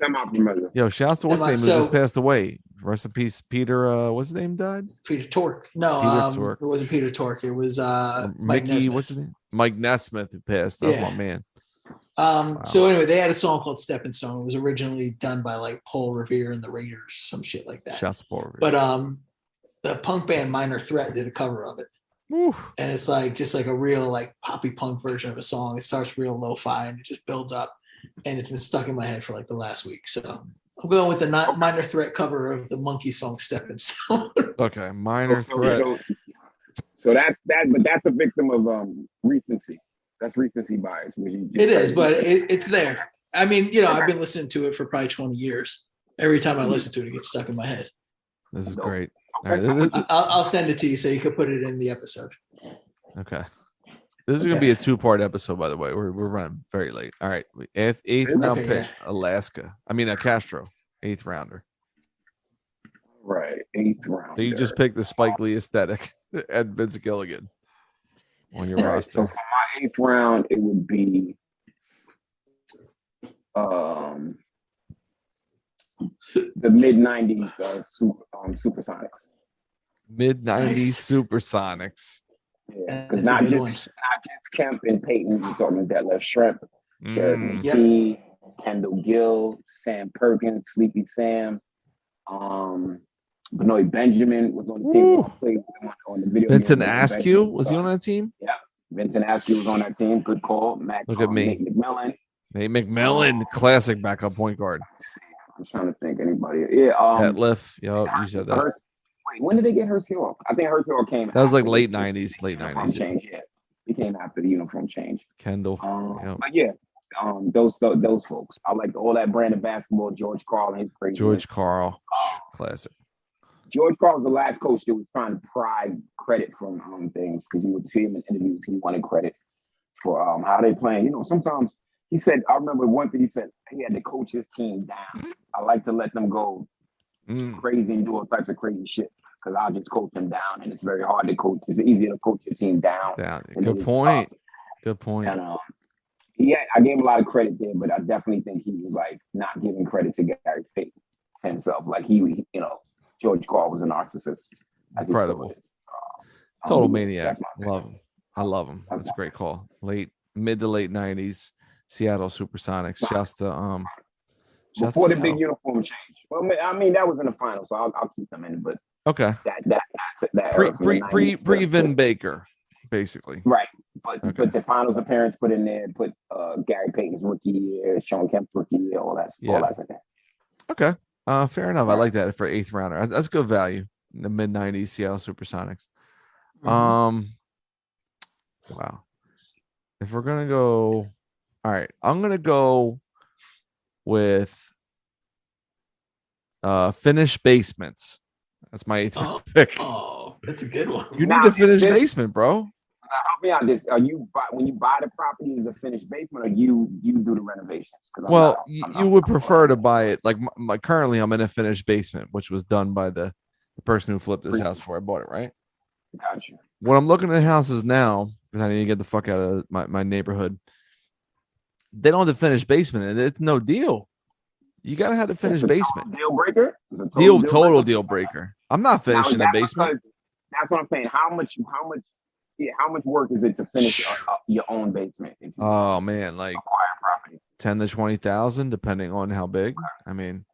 Come on, familiar. Yo, shouts to what's his name who just passed away. Rest in peace, Peter. What's his name died? Peter Tork. No, Tork. It wasn't Peter Tork. It was Mike Nesmith. What's his name? Mike Nesmith who passed. That's my man. Wow. So anyway, they had a song called Stepping Stone. It was originally done by like Paul Revere and the Raiders, some shit like that. Shouts to Paul Revere. But the punk band Minor Threat did a cover of it. Oof. And it's like just like a real like poppy punk version of a song. It starts real lo-fi and it just builds up. And it's been stuck in my head for like the last week. So I'm going with the Minor Threat cover of the Monkey song Stepping Stone. Okay, Minor Threat. So that's that, but that's a victim of recency. That's recency bias. It is, but it's there. I mean, I've been listening to it for probably 20 years. Every time I listen to it, it gets stuck in my head. This is great. All right, I'll send it to you so you can put it in the episode. Okay. This is going to be a 2-part episode, by the way. We're running very late. All right. 8th round pick, Alaska. Castro, 8th rounder. Right, 8th round. So you just picked the Spike Lee aesthetic and Vince Gilligan on your roster. So for my 8th round, it would be the mid-90s Supersonics. Mid-90s Supersonics. Yeah, because not just Kemp and Peyton. We're talking Detlef Shrimp, Derek McKee, Kendall Gill, Sam Perkins, Sleepy Sam, Benoit Benjamin was on the team. Played on the video. Vincent Askew was he on that team? Yeah, Vincent Askew was on that team. Good call. Look at me, Nate McMillan, classic backup point guard. I'm trying to think anybody. Yeah, Detlef. Yep, you said that. Wait, when did they get Hurst Hill? I think Hurst Hill came. That was like late 90s. Late 90s. Change, yeah. He came after the uniform change. Kendall. But yeah, those folks. I like all that brand of basketball. George Karl and his crazy. George Karl, classic. George Karl was the last coach that was trying to pry credit from things because you would see him in interviews. He wanted credit for how they playing. Sometimes he said. I remember one thing he said. He had to coach his team down. I like to let them go crazy and do all types of crazy shit. because I'll just coach them down, and it's very hard to coach. It's easier to coach your team down. Good point. Good point. And I gave him a lot of credit there, but I definitely think he was like not giving credit to Gary Payton himself. Like George Karl was a narcissist. Incredible. Total maniac. Love him. I love him. That's a great call. Mid to late 90s, Seattle Supersonics. Shouts to before the big uniform change. Well, I mean that was in the final, so I'll keep them in it. But okay, that pre Vin Baker, basically. Right, but the finals appearance put in there, put Gary Payton's rookie year, Sean Kemp's rookie year, all that's like that. Okay, fair enough. I like that for 8th rounder. That's good value in the mid 90s Seattle Supersonics. Wow. If we're gonna go, all right, I'm gonna go with finished basements. That's my 8th pick. Oh, that's a good one. You need a finished basement, bro. Help me out. When you buy the property as a finished basement, or you do the renovations? Well, you would prefer to buy it like currently. I'm in a finished basement, which was done by the person who flipped this house before I bought it. Right. Gotcha. When I'm looking at houses now, because I need to get the fuck out of my neighborhood, they don't have the finished basement, and it's no deal. You gotta have the finished basement. Deal breaker. Total deal breaker. I'm not finishing the basement. That's what I'm saying. How much work is it to finish your own basement? Oh man, like acquire property. 10 to 20,000, depending on how big. I mean,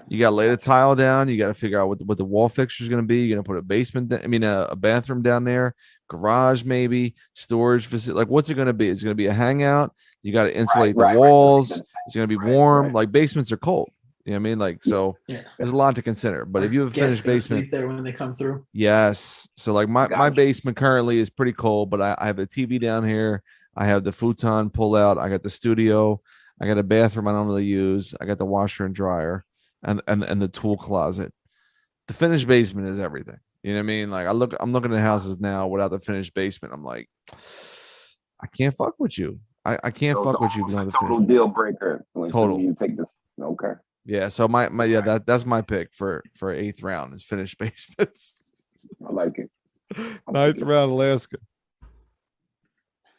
you got to lay the tile down. You got to figure out what the wall fixture is going to be. You're going to put a basement. A bathroom down there, garage maybe, storage facility. Like, what's it going to be? It's going to be a hangout. You got to insulate the walls. It's going to be warm. Like basements are cold. You know what I mean? Like, so there's a lot to consider. But if you have a finished basement, sleep there when they come through. Yes. So like my basement currently is pretty cold, but I have a TV down here. I have the futon pull out. I got the studio. I got a bathroom I don't really use. I got the washer and dryer and the tool closet. The finished basement is everything. You know what I mean? Like I'm looking at houses now without the finished basement. I'm like, I can't fuck with you. I can't fuck with you. Total deal breaker. Total. You take this. Okay. Yeah. So that's my pick for 8th round is finished basements. I like it. 9th round, Alaska.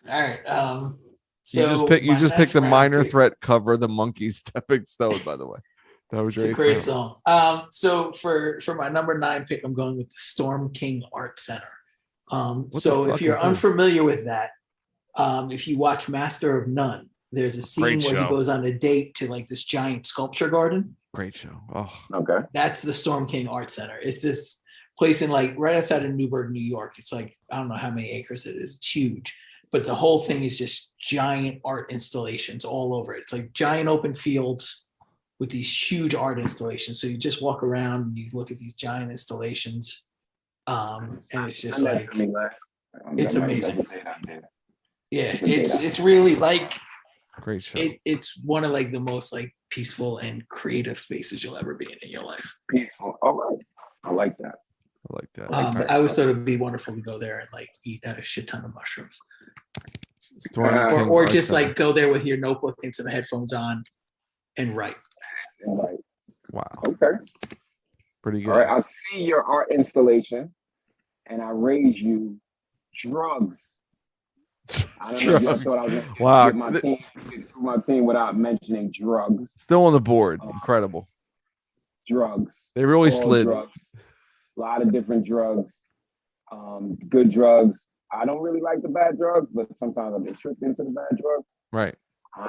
All right. So you just picked the Minor Threat cover, the Monkey Stepping Stone, by the way. That was a great song. So for my number 9 pick, I'm going with the Storm King Art Center. So if you're unfamiliar with that, if you watch Master of None, there's a scene where he goes on a date to like this giant sculpture garden. Great show. Oh, okay. That's the Storm King Art Center. It's this place in like right outside of Newburgh, New York. It's like, I don't know how many acres it is. It's huge. But the whole thing is just giant art installations all over it. It's like giant open fields with these huge art installations. So you just walk around and you look at these giant installations. And it's just like, it's amazing. Yeah, it's really like, great show. It's one of like the most like peaceful and creative spaces you'll ever be in your life. Peaceful. All right. I like that. I always thought it would be wonderful to go there and like eat a shit ton of mushrooms. Or just like go there with your notebook and some headphones on and write. Wow. Okay. Pretty good. All right. I see your art installation and I raise you drugs. I don't know if I thought I was going to get my team without mentioning drugs. Still on the board. Incredible. Drugs. They really slid. Drugs. A lot of different drugs. Good drugs. I don't really like the bad drugs, but sometimes I've been tricked into the bad drugs. Right. I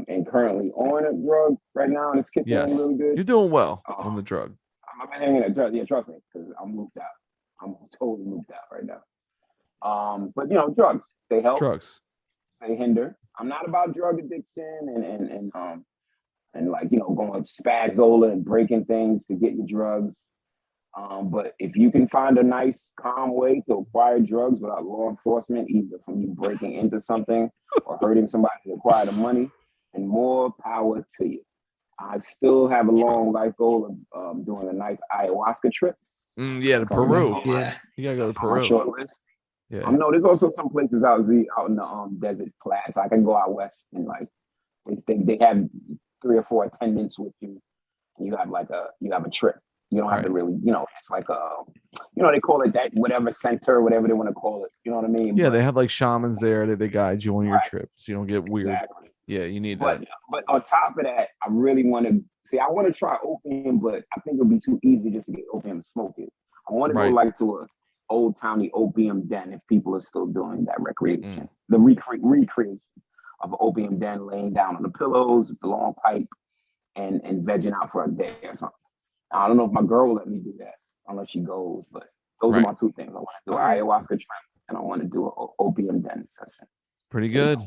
am currently on a drug right now, and it's kicking in really good. You're doing well on the drug. I'm hanging a drug. Yeah, trust me, because I'm moved out. I'm totally moved out right now. But drugs, they help. Drugs. They hinder. I'm not about drug addiction and like going spazzola and breaking things to get your drugs. But if you can find a nice, calm way to acquire drugs without law enforcement, either from you breaking into something or hurting somebody to acquire the money, and more power to you. I still have a long life goal of doing a nice ayahuasca trip. To Peru. Yeah, you gotta go to Peru. Short list. Yeah. There's also some places out in the desert Flats. I can go out west and like they have 3 or 4 attendants with you. And you have a trip. You don't have to really, it's like they call it that, whatever center, whatever they want to call it. You know what I mean? Yeah, they have like shamans there. They guide you on your trip, so you don't get weird. Exactly. Yeah, you need that. But on top of that, I really want to I want to try opium, but I think it'll be too easy just to get opium and smoke it. I want to go like to a old towny opium den if people are still doing that recreation, the recreation of an opium den, laying down on the pillows with the long pipe and vegging out for a day or something. I don't know if my girl will let me do that unless she goes, but those are my two things. I want to do an ayahuasca trip and I want to do an opium den session. Pretty good.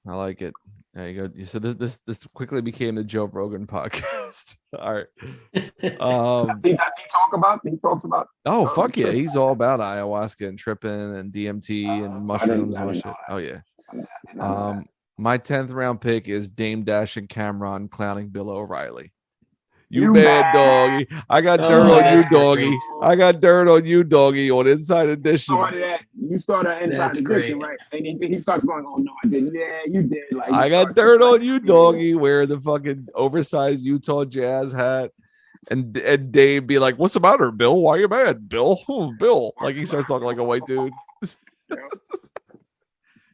I like it. There you go. So this quickly became the Joe Rogan podcast. All right. Does he talks about? Oh, fuck yeah. He's all about ayahuasca and tripping and DMT and mushrooms and shit. Oh yeah. My 10th round pick is Dame Dash and Cameron clowning Bill O'Reilly. You bad doggy. I got dirt on you, doggy. Great. I got dirt on you, doggy, on Inside Edition. You started Inside Edition, right? And he starts going, oh, no, I didn't. Yeah, you did. Like, I got dirt on you, doggy, wearing the fucking oversized Utah Jazz hat. And Dave be like, what's the matter, Bill? Why are you mad, Bill? Oh, Bill. Like, he starts talking like a white dude.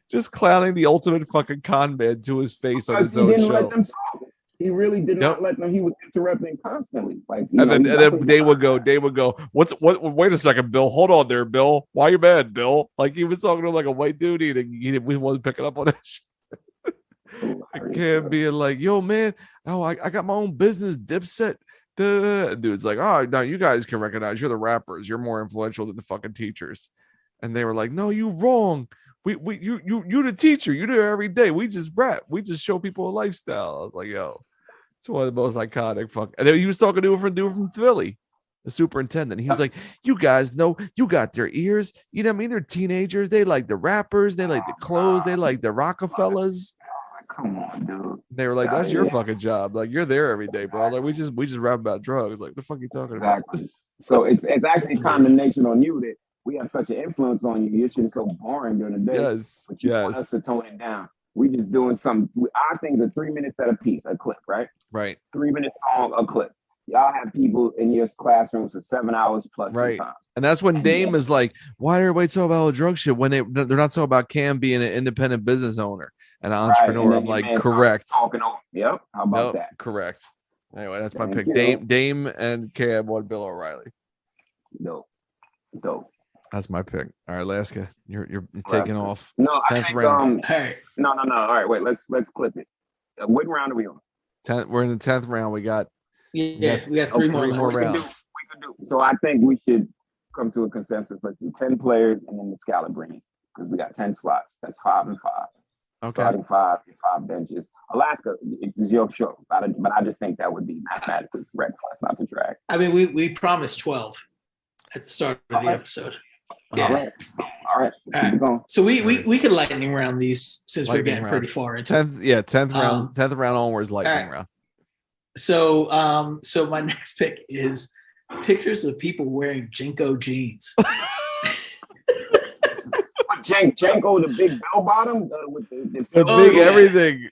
Just clowning the ultimate fucking con man to his face on his own show. Let them talk. He really did not let them. He was interrupting constantly. Like, then they would go. What? Wait a second, Bill. Hold on there, Bill. Why you mad, Bill? Like he was talking to him like a white dude. He wasn't picking up on that shit. I can't be like, yo, man. Oh, I got my own business. Dipset. Dude's like, oh, no, you guys can recognize you're the rappers. You're more influential than the fucking teachers. And they were like, no, you wrong. You the teacher. You do it every day. We just rap. We just show people a lifestyle. I was like, yo, it's one of the most iconic fuck. And then he was talking to a dude from Philly, the superintendent. He was like, you guys know, you got their ears. You know what I mean? They're teenagers. They like the rappers. They like the clothes. They like the Rockefellers. Come on, dude. They were like, that's your fucking job. Like you're there every day, bro. Like we just rap about drugs. Like the fuck you talking about? So it's actually condemnation on you that we have such an influence on you. Your shit is so boring during the day. Yes. But you want us to tone it down. We just doing something. Our things are 3 minutes at a piece, a clip, right? Right. 3 minutes long, a clip. Y'all have people in your classrooms for 7 hours plus. Right. And that's when Dame is like, why do everybody talk about all the drug shit when they're not talking about Cam being an independent business owner and an entrepreneur? Right. I'm like, correct. Yep. How about that? Correct. Anyway, that's my pick. Dame and Cam on Bill O'Reilly. Dope. That's my pick. All right, Alaska, you're taking off. No, 10th I think round. No. All right, wait. Let's clip it. What round are we on? 10th. We're in the 10th round. We got we got three more rounds. We can do. So I think we should come to a consensus. Let's do 10 players and then the Scalabrine because we got 10 slots. That's 5 and 5. Okay. Starting 5 benches. Alaska is your show, but I just think that would be mathematically correct for us not to drag. I mean, we promised 12 at the start of the episode. Yeah. All right. Keep going. So we could lightning round these since we're getting pretty far into 10th round. 10th round onwards lightning round. So my next pick is pictures of people wearing Jinko jeans. Janko, the big bell bottom with the big everything.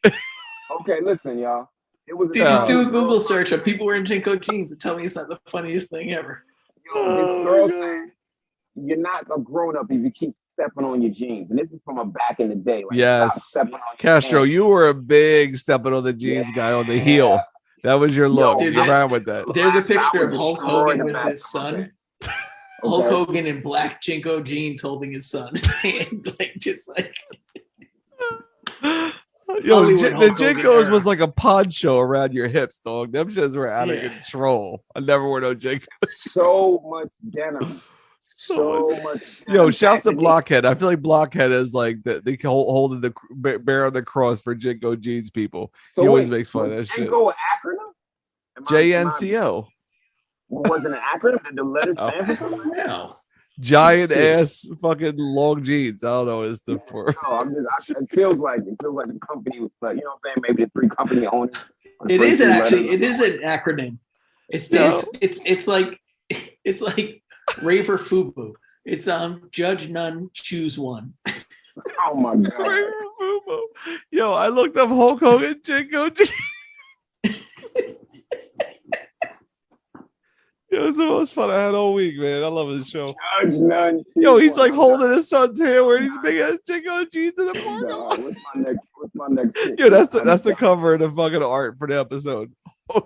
Okay, listen, y'all. Just do a Google search of people wearing Jinko jeans and tell me it's not the funniest thing ever. This girl saying you're not a grown up if you keep stepping on your jeans, and this is from a back in the day. Like, yes, Castro, you were a big stepping on the jeans guy on the heel. That was your look. You're around with that. There's a picture of Hulk Hogan with his son. Hulk Hogan in black Jinko jeans holding his son. Yo, the Jinkos was like a poncho around your hips, dog. Them shits were out of control. I never wore no Jinkos. So much denim. So much. Yo, shouts to Blockhead. I feel like Blockhead is like they holding the bear on the cross for Jinko jeans people. He always makes fun of that shit. Jinko acronym? JNCO. Wasn't an acronym? Did the letters stand for something? No. Giant ass fucking long jeans. I don't know what it's the for. No, it feels like the company was like, you know what I'm saying? Maybe the 3 company owners. It is an acronym. It stands. It's like Raver Fubu. It's Judge None, choose one. Oh my god. Raver Fubu. Yo, I looked up Hulk Hogan Jinko jeans. Yo, was the most fun I had all week, man. I love this show. Judge none. Yo, he's like holding his son's hand where he's big ass Jingo jeans in the parking lot. What's my next pick? Yo, that's the cover of the fucking art for the episode.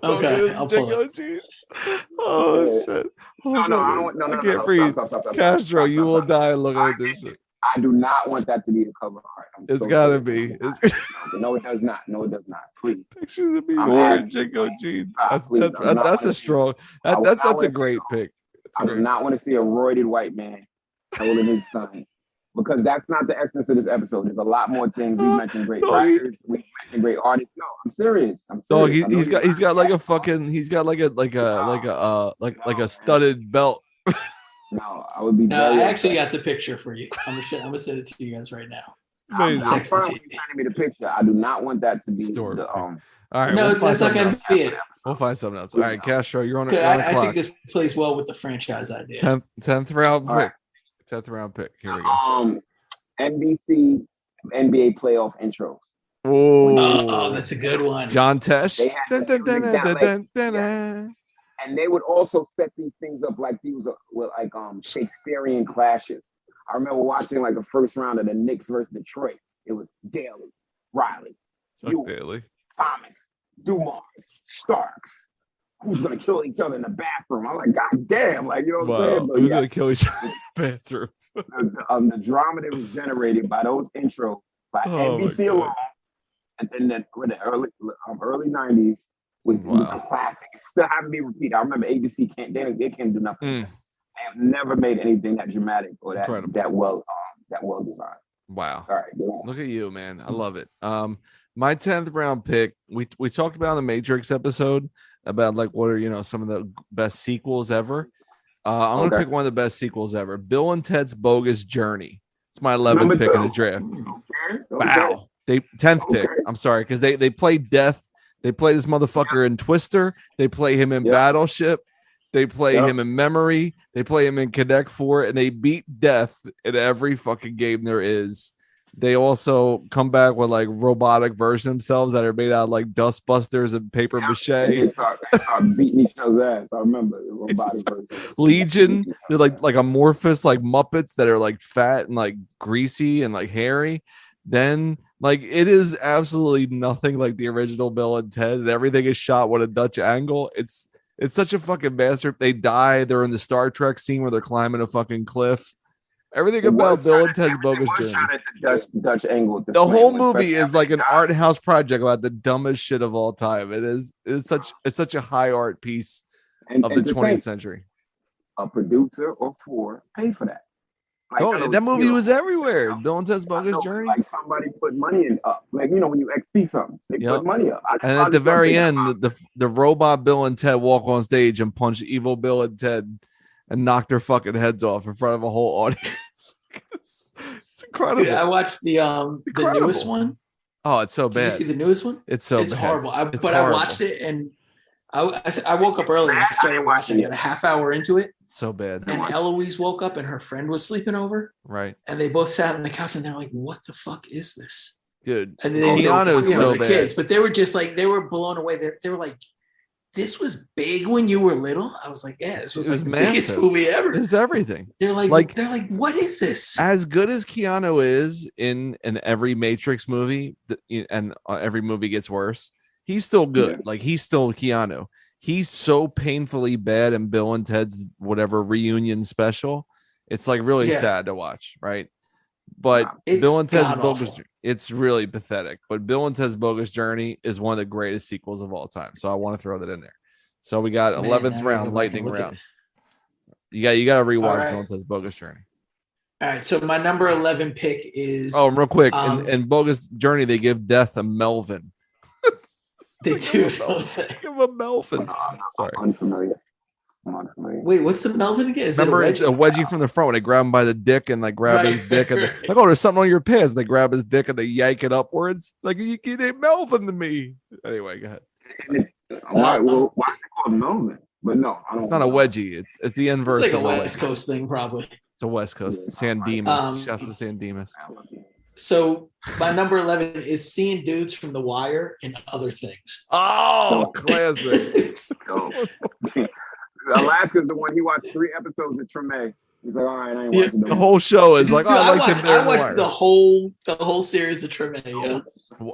Okay, I'll pull it. Oh shit! No, I don't. No, I can't breathe. Stop. Castro, you will die looking at this shit. I do not want that to be the cover art. It's gotta be. No, it does not. Please. Pictures of me wearing Jingo jeans. That's a strong. That's a great pick. I do not want to see a roided white man holding his son. Because that's not the essence of this episode. There's a lot more things. We mentioned great writers. We mentioned great artists. No, I'm serious. Oh, he's got like a fucking. He's got like a studded belt. No, I would be. No, I actually got the picture for you. I'm gonna send it to you guys right now. I'm sending me the picture. I do not want that to be story. All right. No, that's not gonna be it. We'll find something else. All right, Castro, you're on. I think this plays well with the franchise idea. 10th round pick. 10th round pick. Here we go. NBC NBA playoff intros. Oh, that's a good one. John Tesh. And they would also set these things up like these were like Shakespearean clashes. I remember watching like a first round of the Knicks versus Detroit. It was Daly, Riley, Daly, Thomas, Dumars, Starks. Who's gonna kill each other in the bathroom? I'm like, God damn, like, you know what I'm saying? Who's gonna kill each other in the bathroom? The drama that was generated by those intros by NBC alone, and then with the early 90s with classics still haven't been repeated. I remember ABC can't do nothing. They have never made anything that dramatic or that well designed. Wow. All right, look at you, man. I love it. My 10th round pick. We talked about in the Matrix episode about like what are some of the best sequels ever. I'm gonna pick one of the best sequels ever. Bill and Ted's Bogus Journey. It's my 11th pick in the draft. Okay. Wow. 10th pick. I'm sorry, because they played Death. They play this motherfucker in Twister. They play him in Battleship. They play him in Memory. They play him in Connect 4, and they beat Death in every fucking game there is. They also come back with like robotic versions themselves that are made out of like dustbusters and paper mache. They start beating each other's ass. I remember the robotic version. Legion, they're like amorphous like Muppets that are like fat and like greasy and like hairy. Then like it is absolutely nothing like the original Bill and Ted, and everything is shot with a Dutch angle. It's such a fucking master. They die. They're in the Star Trek scene where they're climbing a fucking cliff. Everything about Bill and Ted's Bogus Journey. Shot at the Dutch angle. The whole movie is like an art house project about the dumbest shit of all time. It's such a high art piece of the 20th century. A producer or four paid for that. Like, that movie was everywhere. Bill and Ted's Bogus Journey. Like somebody put money in up. Like when you XP something, they put money up. And at the very end, the robot Bill and Ted walk on stage and punch evil Bill and Ted and knock their fucking heads off in front of a whole audience. It's incredible. Dude, I watched the newest one. Oh, it's so bad. Did you see the newest one? It's bad. Horrible. I watched it and I woke up early and I started watching it. A half hour into it. So bad. And Eloise woke up and her friend was sleeping over. Right. And they both sat on the couch and they're like, "What the fuck is this?" Dude. And they Keanu's so bad. Kids, but they were just like, they were blown away. They were like, "This was big when you were little." I was like, "Yeah, this was like the biggest movie ever." There's everything. They're like, "What is this?" As good as Keanu is in every Matrix movie, and every movie gets worse, he's still good. Like he's still Keanu. He's so painfully bad in Bill and Ted's whatever reunion special. It's like really sad to watch, right? But Bill and Ted's Bogus, it's really pathetic. But Bill and Ted's Bogus Journey is one of the greatest sequels of all time. So I want to throw that in there. So we got 11th round, lightning round. You got to rewatch Bill and Ted's Bogus Journey. All right. So my number 11 pick is. Oh, real quick. In Bogus Journey, they give Death a Melvin. They do. Give him a Melvin. Sorry. Unfamiliar. Wait, what's the Melvin again? Remember, it's a wedgie from the front when they grab him by the dick and like grab his dick and like, oh, there's something on your pants. They grab his dick and they yank it upwards. Like you ain't Melvin to me. Anyway, go ahead. All right. Well, why is it called Melvin? But no, I don't. It's not a wedgie. It's the inverse. It's like a West Coast thing, probably. It's a West Coast. San Dimas. Shouts to San Dimas. So my number 11 is seeing dudes from The Wire and other things. Oh, classic. Alaska's the one he watched 3 episodes of Treme. He's like, all right, I ain't watching the whole show is like, I watched the whole series of Treme. Yeah.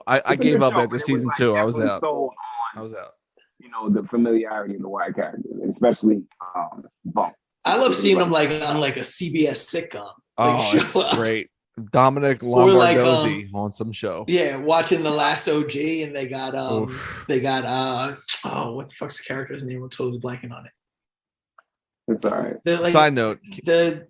I gave up after season 2. I was out. You know, the familiarity of the white characters, especially Bunk. I love seeing them like on like a CBS sitcom. It's great. Dominic Lombardozzi on some show. Yeah, watching The Last OG, and they got what the fuck's the character's name? I'm totally blanking on it. It's all right. Like, side note. Go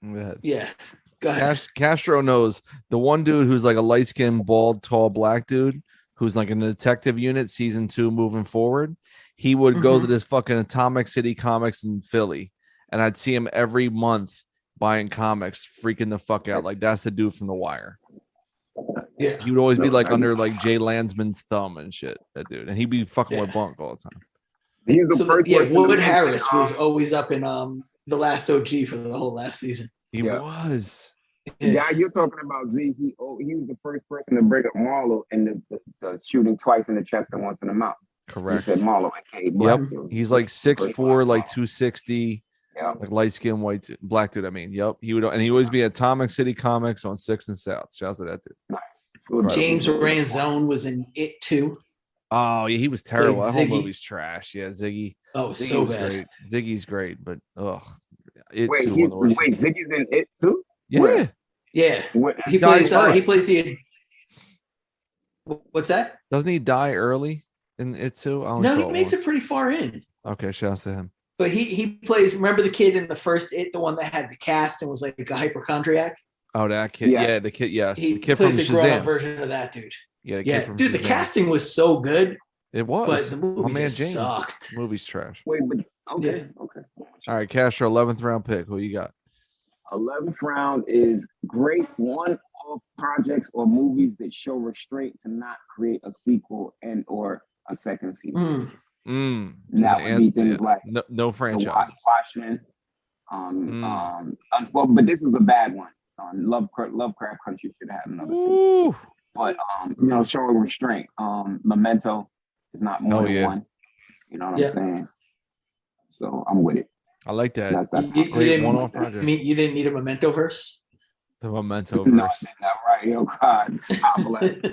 ahead. Castro knows the one dude who's like a light-skinned, bald, tall, black dude who's like in the detective unit, season 2 moving forward. He would go to this fucking Atomic City Comics in Philly, and I'd see him every month buying comics, freaking the fuck out. Like, that's the dude from The Wire. Yeah, he would always be like under like Jay Landsman's thumb and shit. That dude, and he'd be fucking with Bunk all the time. Wood Harris was always up in The Last OG for the whole last season. He was. Yeah, you're talking about Z. He was the first person to break up Marlo and the shooting twice in the chest and once in the mouth. Correct. He said Marlo and Yep. He's like 6'4", like 260. Yeah. Like light skinned white black dude. I mean, yep. He would, and he always be at Atomic City Comics on 6th and South. Shouts to that dude. Nice. James Ranzone was in It too. Oh yeah, he was terrible. That whole movie's trash. Yeah, Ziggy. Oh, Ziggy so bad. Great. Ziggy's great, but wait, Ziggy's in It too? Yeah. Where? Yeah. He plays the. What's that? Doesn't he die early in It too? No, he makes it pretty far in. Okay, shouts to him. But he plays. Remember the kid in the first It, the one that had the cast and was like a hypochondriac. Oh, that kid. Yes. Yeah, the kid. Yes, he the kid plays from a grown-up Shazam. version of that dude. Yeah, the kid from dude. Shazam. The casting was so good. It was. But the movie James sucked. The movie's trash. Wait, but okay. All right, Castro, 11th round pick. Who you got? 11th round is great one-off projects or movies that show restraint to not create a sequel and or a second season. That would be things like no franchise. Watchmen. Well, but this is a bad one. Lovecraft Country should have another season. But showing restraint. Memento is not more than one. You know what I'm saying? So I'm with it. I like that. That's great one-off project. You didn't need a Memento verse? The Memento verse. Not right. Yo, God, stop.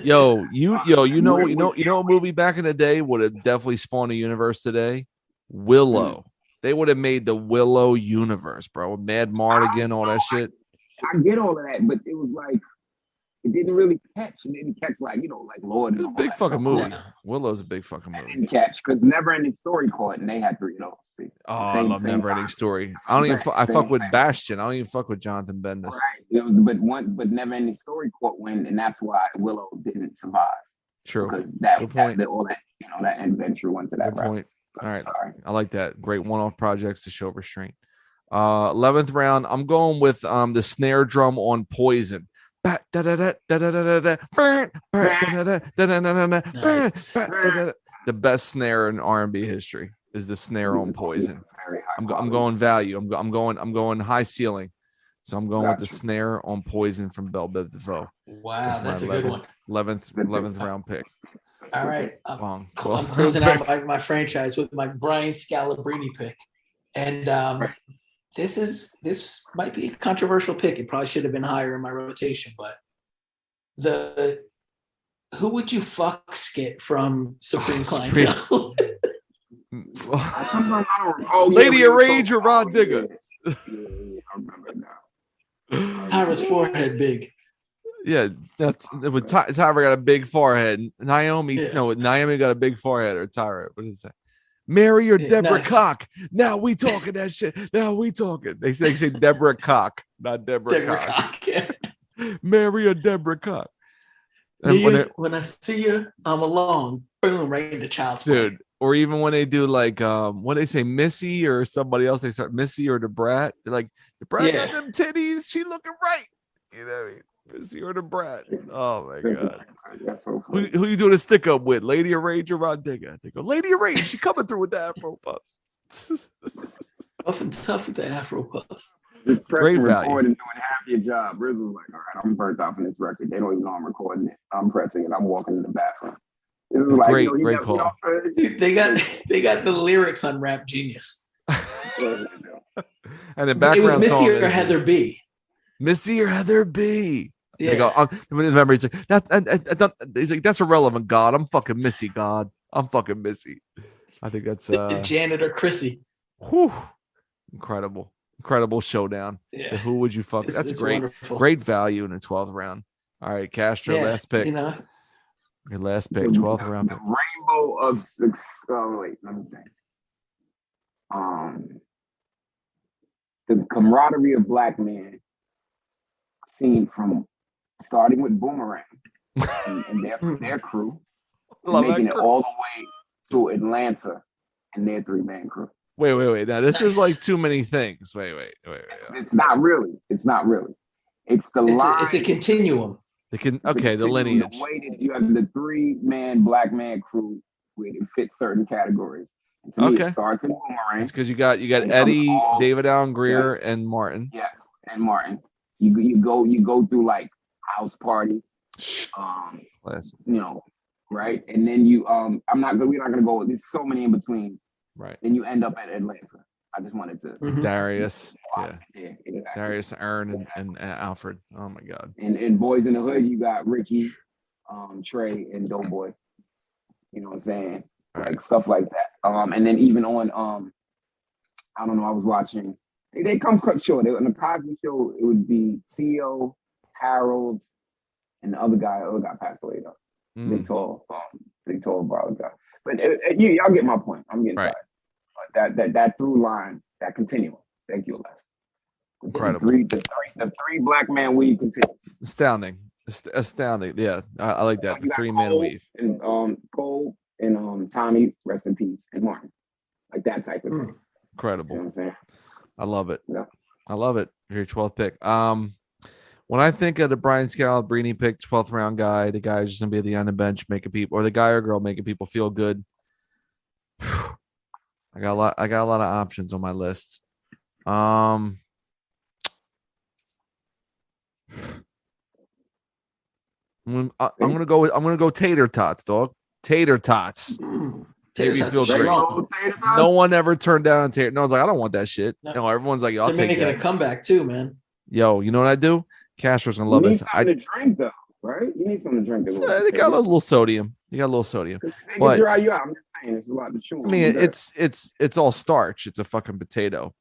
you know a movie back in the day would have definitely spawned a universe today? Willow. They would have made the Willow universe, bro. Mad Mardigan, all that shit. I get all of that, but it was like it didn't really catch. It didn't catch like Lord. It's a big fucking movie. Willow's a big fucking movie. Didn't catch because Never Ending Story caught, and they had 3 of those. Oh, I love Never Ending Story. I don't even. I fuck with Bastion. I don't even fuck with Jonathan Bendis. Right. But Never Ending Story caught wind, and that's why Willow didn't survive. True. Because that adventure went to that route. All right. Sorry. I like that. Great one-off projects to show restraint. 11th round. I'm going with the snare drum on Poison. The best snare in R&B history is the snare on Poison. I'm going value. I'm going high ceiling. So I'm going with the snare on Poison from Belle Biv DeVoe. Wow, that's a good one. 11th round pick. All right. I'm closing out my franchise with my Brian Scalabrine pick. And this might be a controversial pick. It probably should have been higher in my rotation, but the who would you fuck skit from Supreme Clientele? Lady of Rage or Rod Digger? I remember now. Tyra's forehead big. Yeah, that's with Tyra got a big forehead. Naomi got a big forehead, or Tyra. What is that? Mary or Deborah Cock? Now we talking that shit. Now we talking. They say Deborah Cock, not Deborah Cock. Yeah. Mary or Deborah Cock. When I see you, I'm alone. Boom, right into child's play. Dude. Or even when they do like when they say Missy or somebody else, they start Missy or the Brat. They're like, the Brat got them titties. She looking right. You know what I mean? Missy or the Brat. Oh my god. Who you doing a stick up with? Lady of Rage or Rod Digger? They go, Lady of Rage, she coming through with the Afro Puffs. Tough and tough with the Afro Puffs. Just great value. And doing half your job. Riz was like, all right, I'm burnt off in this record. They don't even know I'm recording it. I'm pressing it. I'm walking to the bathroom. This is like, great call. Dude, they got the lyrics on Rap Genius. And the background it was Missy song or Heather B. Missy or Heather B. Yeah. Go, remember, he's like, he's like, that's irrelevant, God. I'm fucking Missy, God. I'm fucking Missy. I think that's Janet or Chrissy. Whew. Incredible showdown. Yeah. So who would you fuck? That's great. Wonderful. Great value in the 12th round. All right, Castro, last pick. Your last pick, 12th round pick. Rainbow of six. Wait, let me think. The camaraderie of black men seen from starting with Boomerang and their crew, making it all the way to Atlanta and their 3-man crew. Wait. Now this is like too many things. Wait. It's not really. It's the line. It's a continuum. The lineage. The way that you have the 3-man black man crew where it fits certain categories. And to me, it starts in Boomerang. It's because you got Eddie, David Allen Greer, and Martin. Yes, and Martin. You go through like House Party, right? And then we're not gonna go. There's so many in between. Right. Then you end up at Atlanta. I just wanted to Darius. Yeah, exactly. Darius, Aaron, and Alfred. Oh my God. And Boys in the Hood, you got Ricky, Trey, and Doughboy. You know what I'm saying? Like stuff like that. And then even on I don't know, I was watching. They come cut short. On the Cosby Show, it would be Theo, Harold, and the other guy passed away though. Big tall broad guy. But y'all get my point. I'm getting tired. But that through line, that continuum. Thank you, Les. Incredible. The three black man weave continues. Astounding. Yeah, I like that. The 3-man weave. And Cole and Tommy, rest in peace, and Martin. Like that type of thing. Incredible. You know what I'm saying? I love it. Yeah. I love it. Your 12th pick. When I think of the Brian Scalabrine pick, 12th round guy, the guy who's just gonna be at the end of the bench making people, or the guy or girl making people feel good. I got a lot of options on my list. I'm gonna go tater tots, dog. Tater tots. Maybe you feel great. No one ever turned down tater. No one's like, I don't want that shit. No, everyone's like, I'll take that. They're making a comeback too, man. Yo, you know what I do? Castro's gonna love it. You this. need something to drink though, right? You need something to drink. They got a little sodium. They got a little sodium. But dry you out. I'm just saying, it's a lot to chew. I mean, it's all starch. It's a fucking potato.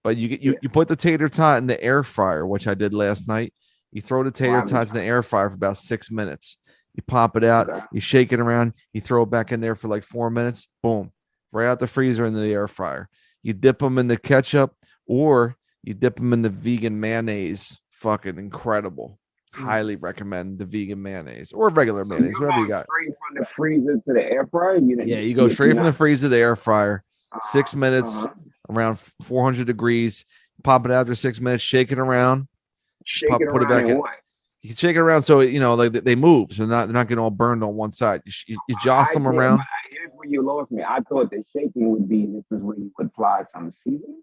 But you put the tater tot in the air fryer, which I did last night. You throw the tater tots in the air fryer for about 6 minutes. You pop it out. Okay. You shake it around. You throw it back in there for like 4 minutes. Boom. Right out the freezer into the air fryer. You dip them in the ketchup or you dip them in the vegan mayonnaise. Fucking incredible. Highly recommend the vegan mayonnaise or regular mayonnaise, whatever you got. Straight from the freezer to the air fryer? You go straight from the freezer to the air fryer. 6 minutes, around 400 degrees. Pop it out after 6 minutes. Shake it around. Put it back in. What? You can shake it around so like they move, so they're not getting all burned on one side. You jostle them around. Here's where you lost me. I thought the shaking would be this is where you would apply some seasoning.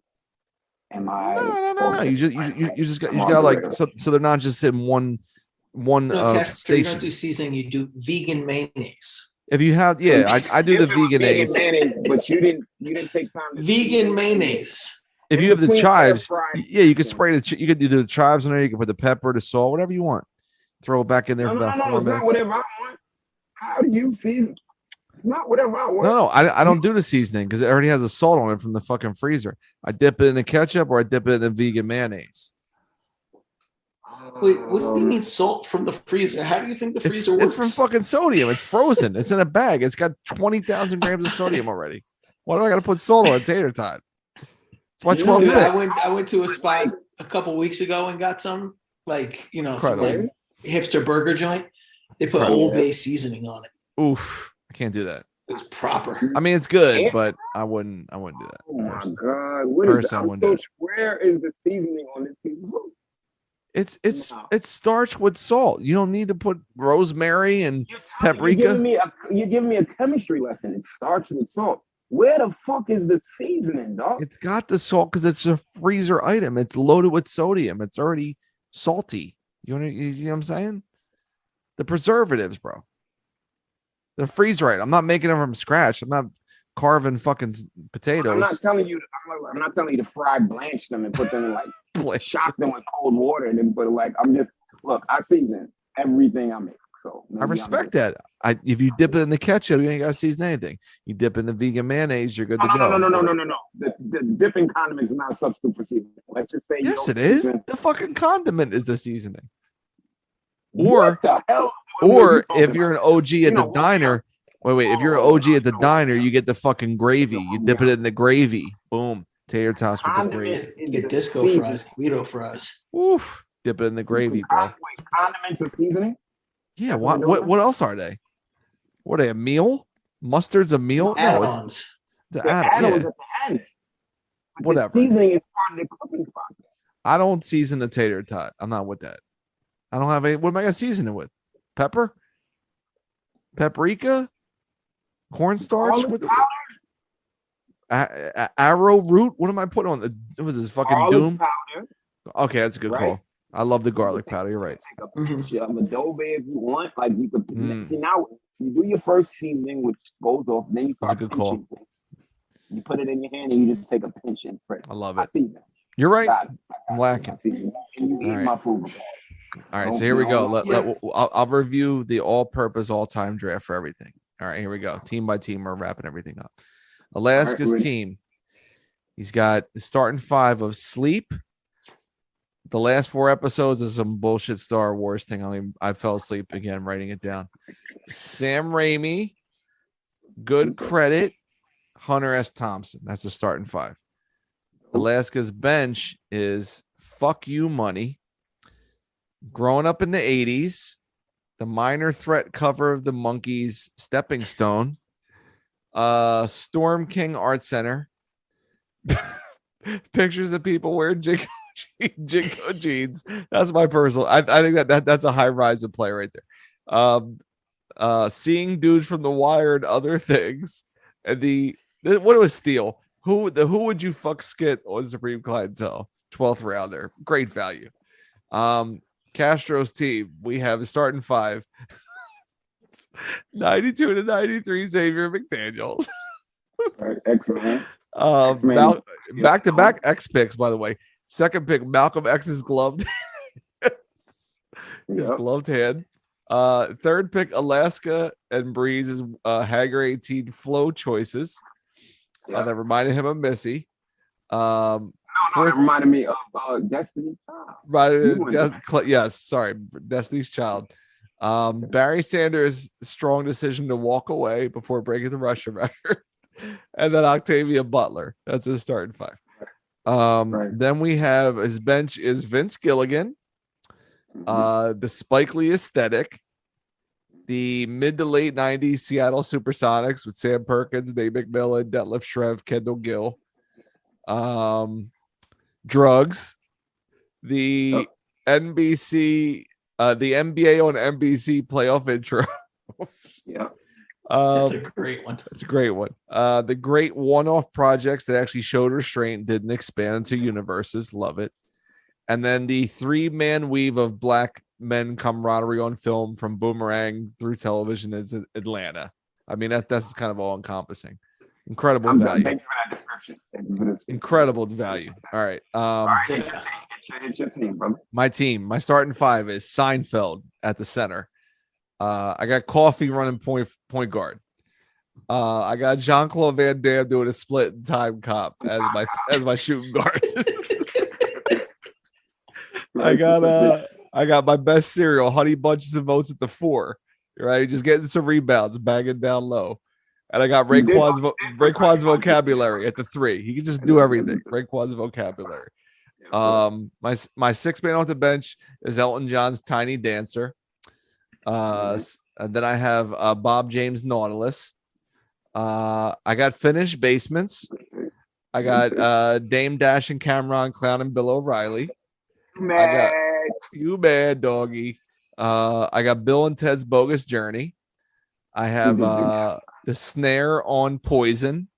Am I? No. You just got like so they're not just in one station. You don't do seasoning. You do vegan mayonnaise. If you have, I do the vegan mayonnaise, but you didn't take time. Vegan mayonnaise. If you have the chives, you can spray you could do the chives in there. You can put the pepper, the salt, whatever you want. Throw it back in there for about 4 minutes. Not whatever I want. How do you season? It's not whatever I want. No, I don't do the seasoning because it already has a salt on it from the fucking freezer. I dip it in the ketchup or I dip it in the vegan mayonnaise. Wait, what do you mean salt from the freezer? How do you think the freezer works? It's from fucking sodium. It's frozen. It's in a bag. It's got 20,000 grams of sodium already. Why do I got to put salt on a tater tot? It's my 12 minutes. I went to a spot a couple weeks ago and got some some like hipster burger joint. They put Old Bay seasoning on it. Oof, I can't do that. It was proper. I mean, it's good, but I wouldn't do that. Oh my god! What is that? Where is the seasoning on this piece of food? It's starch with salt. You don't need to put rosemary and paprika. You're giving me a chemistry lesson. It's starch with salt. Where the fuck is the seasoning, dog? It's got the salt because it's a freezer item. It's loaded with sodium. It's already salty. You know what I'm saying? The preservatives, bro. The freezer item. I'm not making them from scratch. I'm not carving fucking potatoes. I'm not telling you. I'm not telling you to fry blanch them and put them in like shock them with cold water and then put it like I season everything I make. So I respect that. If you dip it in the ketchup, you ain't got to season anything. You dip it in the vegan mayonnaise, you're good to go. No. The dipping condiments is not a substitute for seasoning. Let's just say yes, it is. The fucking condiment is the seasoning. What the hell? Or if you're an OG at the diner, if you're an OG at the diner, you get the fucking gravy. You dip it in the gravy. Boom. Tater tots with the gravy. You get disco fries, Guido fries. Oof. Dip it in the gravy, bro. Condiments and seasoning? Yeah, what else are they? What are they, a meal? Mustard's a meal? Add-ons. No, it's the add-ons at the end. Whatever. The seasoning is part of the cooking process. I don't season the tater tot. I'm not with that. I don't have any. What am I gonna season it with? Pepper? Paprika? Cornstarch? Arrowroot? What am I putting on? What was this fucking garlic Doom? Powder. Okay, that's a good call. I love the garlic powder. You're right. Take a pinch of adobe if you want. Like you could see now you do your first seasoning, which goes off, then you start that's a good call. You put it in your hand and you just take a pinch and spread. I love it. I see that. You're right. I'm lacking. And you eat my food. All right, so here we go. I'll review the all-purpose, all-time draft for everything. All right, here we go. Team by team, we're wrapping everything up. Alaska's team. He's got the starting five of Sleep. The last 4 episodes is some bullshit Star Wars thing. I mean, I fell asleep again writing it down. Sam Raimi, Good Credit, Hunter S. Thompson. That's the starting 5. Alaska's bench is Fuck You Money, Growing Up in the 80s, the Minor Threat cover of the Monkees, Stepping Stone, Storm King Art Center, pictures of people wearing Jinko jeans. That's my personal. I think that's a high rise of play right there. Seeing Dudes from The Wire and Other Things, and what was Steel? Who would you fuck skit on Supreme Clientele? 12th rounder, great value. Castro's team, we have a starting 5. 92 to 93, Xavier Mcdaniel. Excellent. Back-to-back X picks, by the way. Second pick, Malcolm X's gloved his gloved hand. Third pick, Alaska and Breeze's Hager 18 flow choices. That reminded him of Missy. It reminded me of Destiny's Child. Yes, sorry, Destiny's Child. Barry Sanders' strong decision to walk away before breaking the Russian record. And then Octavia Butler. That's his starting 5. Then we have his bench is Vince Gilligan, the Spike Lee aesthetic, the mid to late 90s Seattle Supersonics with Sam Perkins, Nate McMillan, Detlef Schrempf, Kendall Gill, Drugs, the NBC, the NBA on NBC playoff intro. That's a great one. That's a great one. The great one-off projects that actually showed restraint, didn't expand into universes. Love it. And then the 3-man weave of black men camaraderie on film from Boomerang through television is Atlanta. I mean, that's kind of all encompassing. Incredible value. Thanks for that description. Incredible value. All right. It's your team, brother. My team, my starting 5 is Seinfeld at the center. I got Coffee running point guard. I got Jean-Claude Van Damme doing a split and time cop as my shooting guard. I got my best cereal, Honey Bunches of Oats at the 4. Right, just getting some rebounds, banging down low. And I got Raekwon's vocabulary at the 3. He can just do everything. Raekwon's vocabulary. My 6-man off the bench is Elton John's Tiny Dancer. And then I have Bob James Nautilus. I got Finished Basements. I got Dame Dash and Cameron Clown and Bill O'Reilly. You mad doggy. I got Bill and Ted's Bogus Journey. I have the Snare on Poison.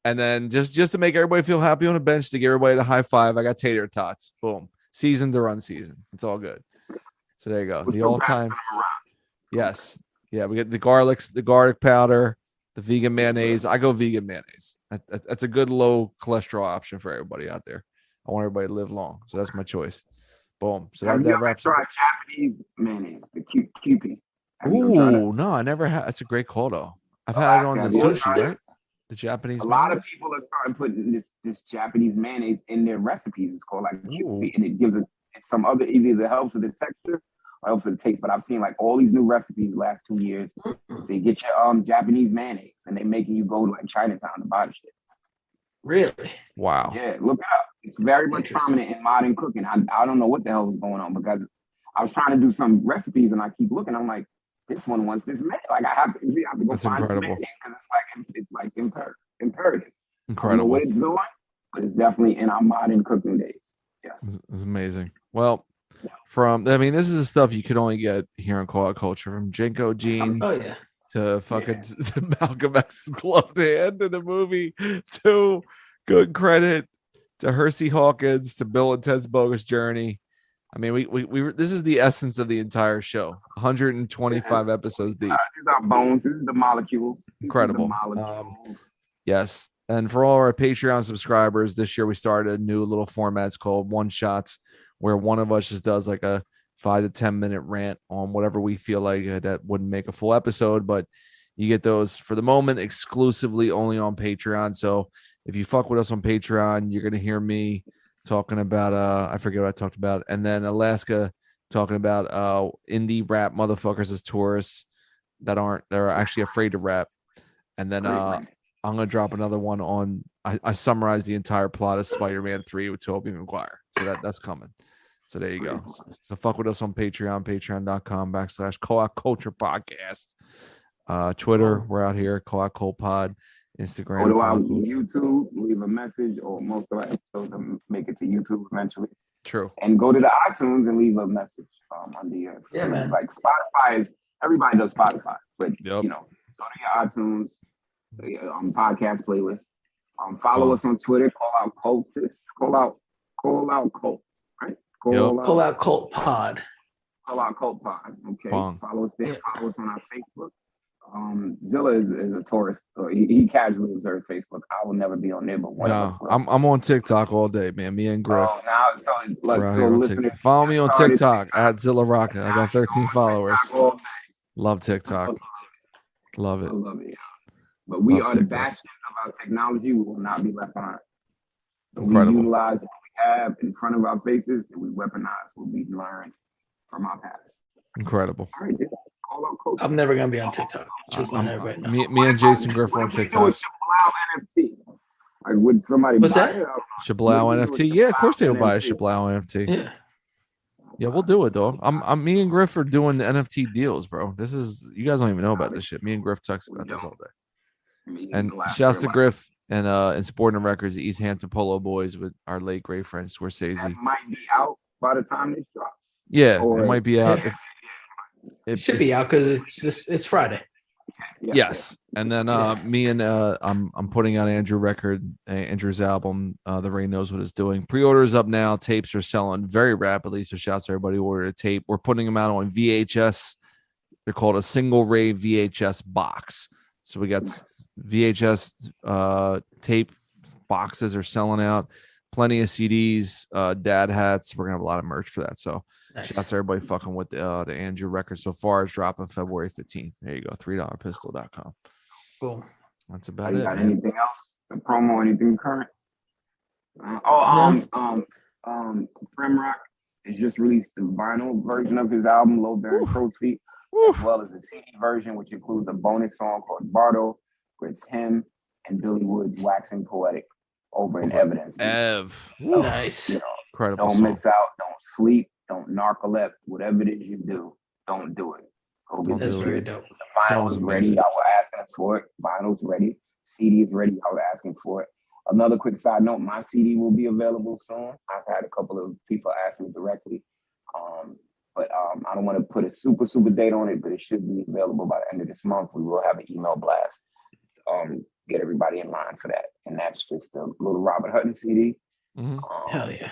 And then just to make everybody feel happy on the bench, to give everybody the high five, I got Tater Tots. Boom. Season to run season. It's all good. So there you go. The all-time. Yes. Yeah, we get the garlic powder, the vegan mayonnaise. I go vegan mayonnaise. That's a good low cholesterol option for everybody out there. I want everybody to live long, so that's my choice. Boom. So that wraps up. Japanese mayonnaise, the QP. Ooh, no, I never had. That's a great call though. I've had it on the sushi, right? The Japanese. A lot of people are starting putting this Japanese mayonnaise in their recipes. It's called like QP, and it gives it some other either it helps with the texture or helps with the taste. But I've seen like all these new recipes the last 2 years. They get your Japanese mayonnaise, and they making you go to like Chinatown to buy the shit. Really? Wow. Yeah, look it up. It's very much prominent in modern cooking. I don't know what the hell was going on because I was trying to do some recipes and I keep looking. I'm like, this one wants this mayonnaise. Like I have to go That's find incredible. it because it's like imperative. Incredible. I don't know what it's doing, but it's definitely in our modern cooking days. Yes, it's amazing. Well, this is the stuff you could only get here in Call Out Culture, from Jinko jeans. Oh yeah. To fucking to Malcolm X's gloved hand in the movie, to Good Credit, to Hersey Hawkins, to Bill and Ted's Bogus Journey. I mean, we this is the essence of the entire show. 125 episodes deep. These are bones. This is the molecules. Incredible. Yes. And for all our Patreon subscribers, this year we started a new little format called One Shots, where one of us just does like a 5 to 10 minute rant on whatever we feel like that wouldn't make a full episode, but you get those for the moment exclusively only on Patreon. So if you fuck with us on Patreon, you're gonna hear me talking about I forget what I talked about, and then Alaska talking about indie rap motherfuckers as tourists they're actually afraid to rap, and then I'm gonna drop another one on I summarized the entire plot of Spider-Man 3 with Tobey Maguire, so that's coming. So there you go. So fuck with us on Patreon, patreon.com/calloutculturepodcast. Twitter, we're out here, calloutcultupod. Instagram. Go to our YouTube, leave a message, or most of our episodes make it to YouTube eventually. True. And go to the iTunes and leave a message on the man. Like Spotify is everybody does Spotify, but go to your iTunes, podcast playlist. Follow us on Twitter. Call out cultists. Call out cult. Right. Call out cult pod. Call out cult pod. Okay. Bong. Follow us there. Follow us on our Facebook. Zilla is a tourist. He casually observes Facebook. I will never be on there, but I'm on TikTok all day, man. Me and Griff. Follow me on TikTok at Zilla Rocket. I got 13 followers. Love TikTok. Love it. I love it. But we are the bastions of our technology. We will not be left behind. So we utilize what we have in front of our faces, and we weaponize what we've learned from our past. Incredible. All right, I'm never gonna be on TikTok. Just not everybody know. Me and Jason Griff on TikTok. NFT. Like, would somebody What's that? Shablau NFT? Yeah, of course they will buy a Shablau NFT. Yeah, we'll do it though. Me and Griff are doing NFT deals, bro. You guys don't even know about this shit. Me and Griff talks about this all day. And shouts to Griff and Subordinate Records, the East Hampton Polo Boys with our late great friend Scorsese. That might be out by the time this drops. Yeah, it might be out. It should be out because it's Friday. Yes, and then me and I'm putting out Andrew's album. The Rain Knows What It's Doing. Pre-order is up now. Tapes are selling very rapidly. So shouts to everybody who ordered a tape. We're putting them out on VHS. They're called a single ray VHS box. So we got VHS tape boxes are selling out. Plenty of CDs, dad hats. We're gonna have a lot of merch for that. So shouts to everybody fucking with the Andrew record so far. Is dropping February 15th. There you go, $3pistol.com. Cool. That's about it. Got anything else? A promo? Anything current? Premrock has just released the vinyl version of his album, Low Bearing Crow's Feet, as well as the CD version, which includes a bonus song called Bardo, where it's him and Billy Woods waxing poetic over in Evidence. Nice. Incredible. Don't miss out. Don't sleep. Don't narcolep. Whatever it is you do, don't do it. Go get That's very dope. The vinyl's ready. Y'all were asking us for it. Vinyl's ready. CD is ready. Y'all were asking for it. Another quick side note, my CD will be available soon. I've had a couple of people ask me directly. But I don't want to put a super date on it, but it should be available by the end of this month. We will have an email blast. Get everybody in line for that. And that's just a little Robert Hutton CD. Mm-hmm. Hell yeah.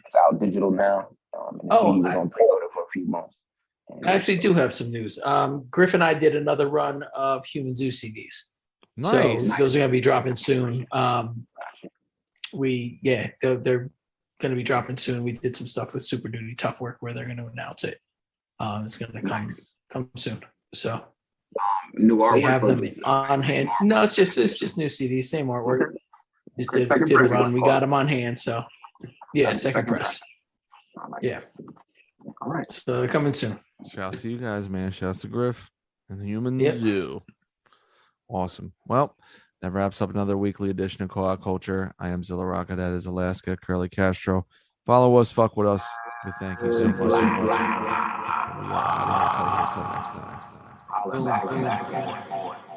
It's out digital now. And the CD was on pre-order for a few months. I actually do have some news. Griff and I did another run of Human Zoo CDs. Nice. So those are going to be dropping soon. They're going to be dropping soon. We did some stuff with Super Duty Tough Work where they're going to announce it. It's going to come soon. So new artwork. We have them on hand. No, it's just new CDs, same artwork. Just did a run. We got them on hand. So yeah, second press. Yeah. All right. So they're coming soon. Shouts to you guys, man. Shouts to Griff and the Human Zoo. Awesome. Well, that wraps up another weekly edition of Call Out Culture. I am Zilla Rocca. That is Alaska. Curly Castro. Follow us. Fuck with us. We thank you so much. We are out of here. Until next time.